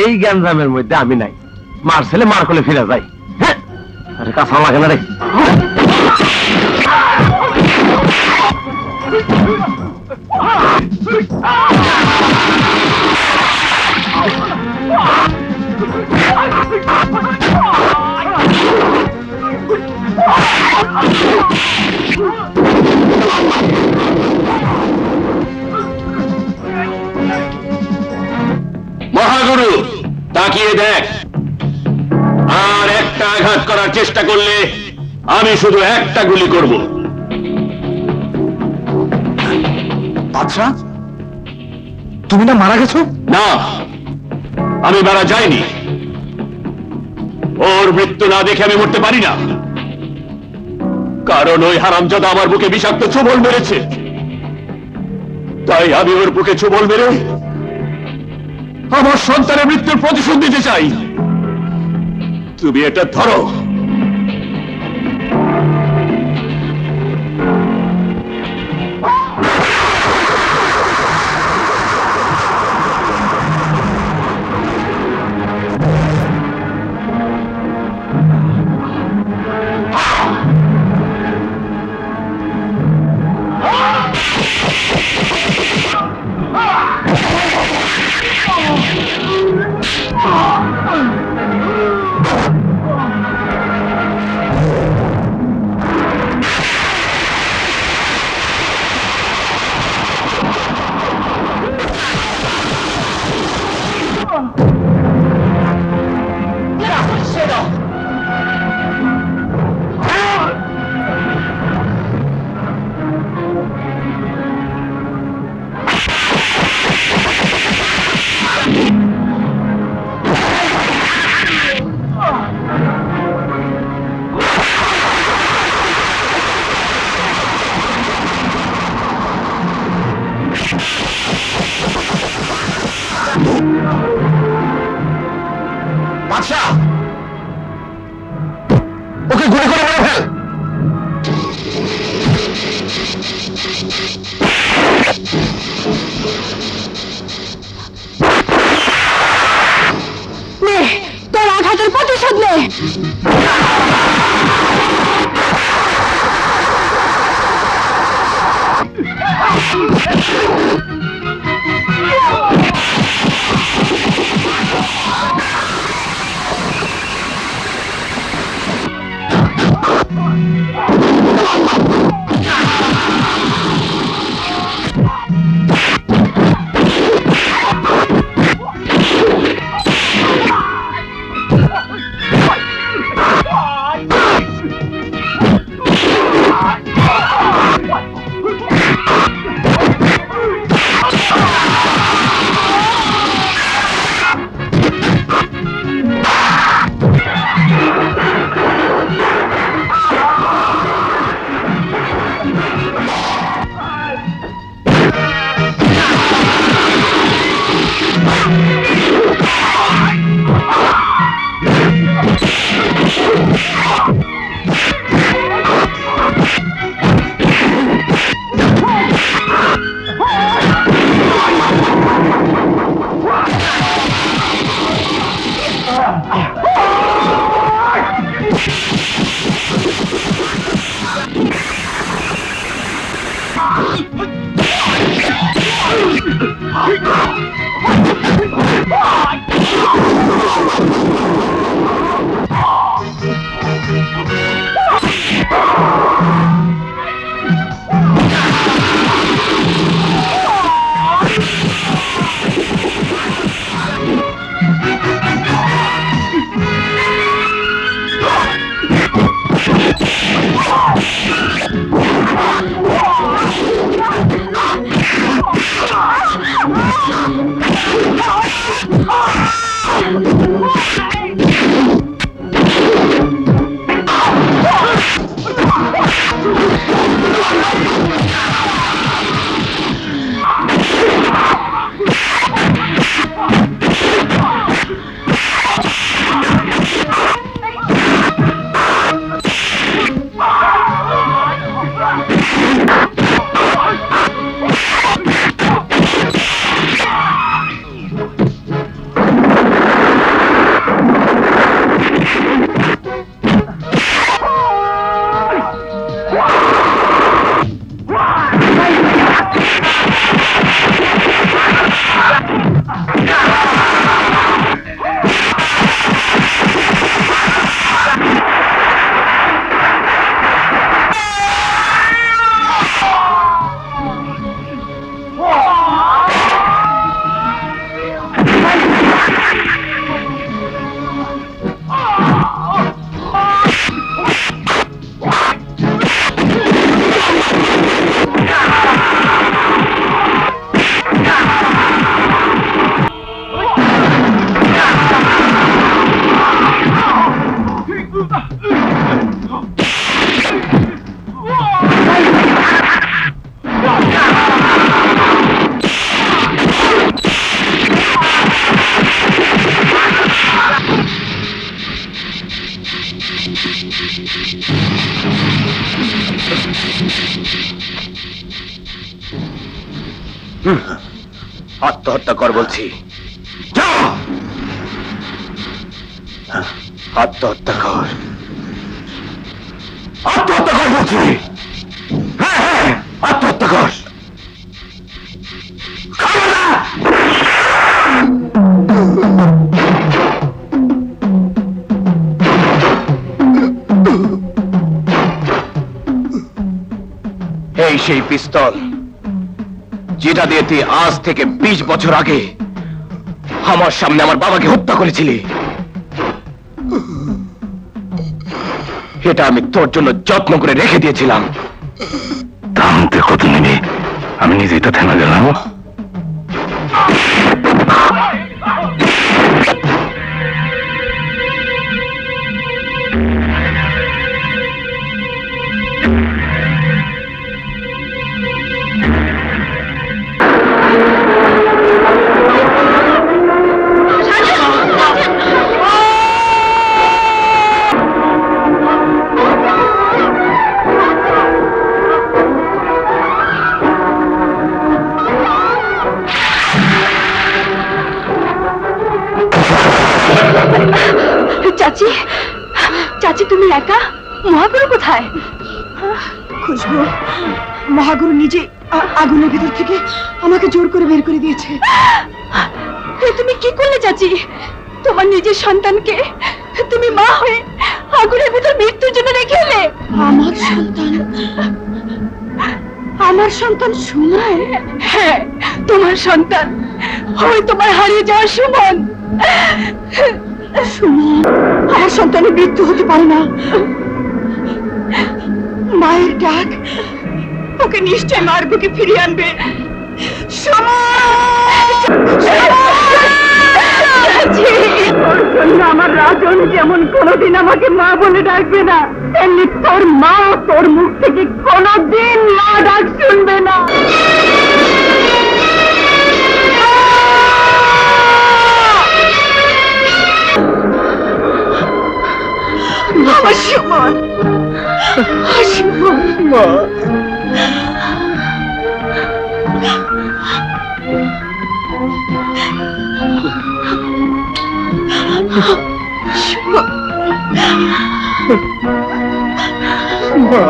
এই গ্যাঞ্জামের মধ্যে আমি নাই, মার ছেলে মার কোলে ফিরে যাই। হ্যাঁ, আরে কাঁচা লাগে না রে। মহাগুরু, তাকিয়ে দেখ, আর একটা আঘাত করার চেষ্টা করলে আমি শুধু একটা গুলি করব। আচ্ছা, তুমি না মারা গেছো? না, আমি মারা যাইনি। ওর মৃত্যু না দেখে আমি মরতে পারি না, কারণ ওই হারামজাদা আমার বুকে বিষাক্ত ছোবল মেরেছে। তাই আমি ওর বুকে ছোবল মেরে আমার সন্তানের মৃত্যুর প্রতিশোধ দিতে চাই। তুমি এটা ধরো। বাদশা, ওকে গুলি করে মেরে ফেল। নে তোর আঘাতের প্রতিশোধ নে। আত্মহত্যা কর বলছি, আত্মহত্যা কর, আত্মহত্যা কর বলছি। হ্যাঁ হ্যাঁ, আত্মহত্যা কর। এই সেই পিস্তল যেটা দিয়ে তুই আজ থেকে 20 বছর আগে আমার সামনে আমার বাবাকে হত্যা করেছিলি। এটা আমি তোর জন্য যত্ন করে রেখে দিয়েছিলাম। দাম কত নিবি? আমি নিজেই তো থেমে গেলাম। চাচি তুমি একা? মহাগুরু কোথায়? খুশবু, মহাগুরু নিজে আগুনের ভিতর থেকে আমাকে জোর করে বের করে দিয়েছে। তুমি কি করলে চাচি? তোমার নিজের সন্তানকে তুমি মা হয়ে আগুনের ভিতর মৃত্যুর জন্য রেখে এলে। আমার সন্তান? আমার সন্তান সুমন? হ্যাঁ, তোমার সন্তান, ওই তোমার হারিয়ে যাওয়া সুমন। সুমন, আমার সন্তানের মৃত্যু হতে পারে না। মায়ের ডাক ওকে নিশ্চয় মার বুকে ফিরিয়ে আনবে। আমার রাজন যেমন কোনোদিন আমাকে মা বলে ডাকবে না, তেমনি তোর মা তোর মুখ থেকে কোনোদিন মা ডাক শুনবে না। আমার সুমন, সুমন, মা। মা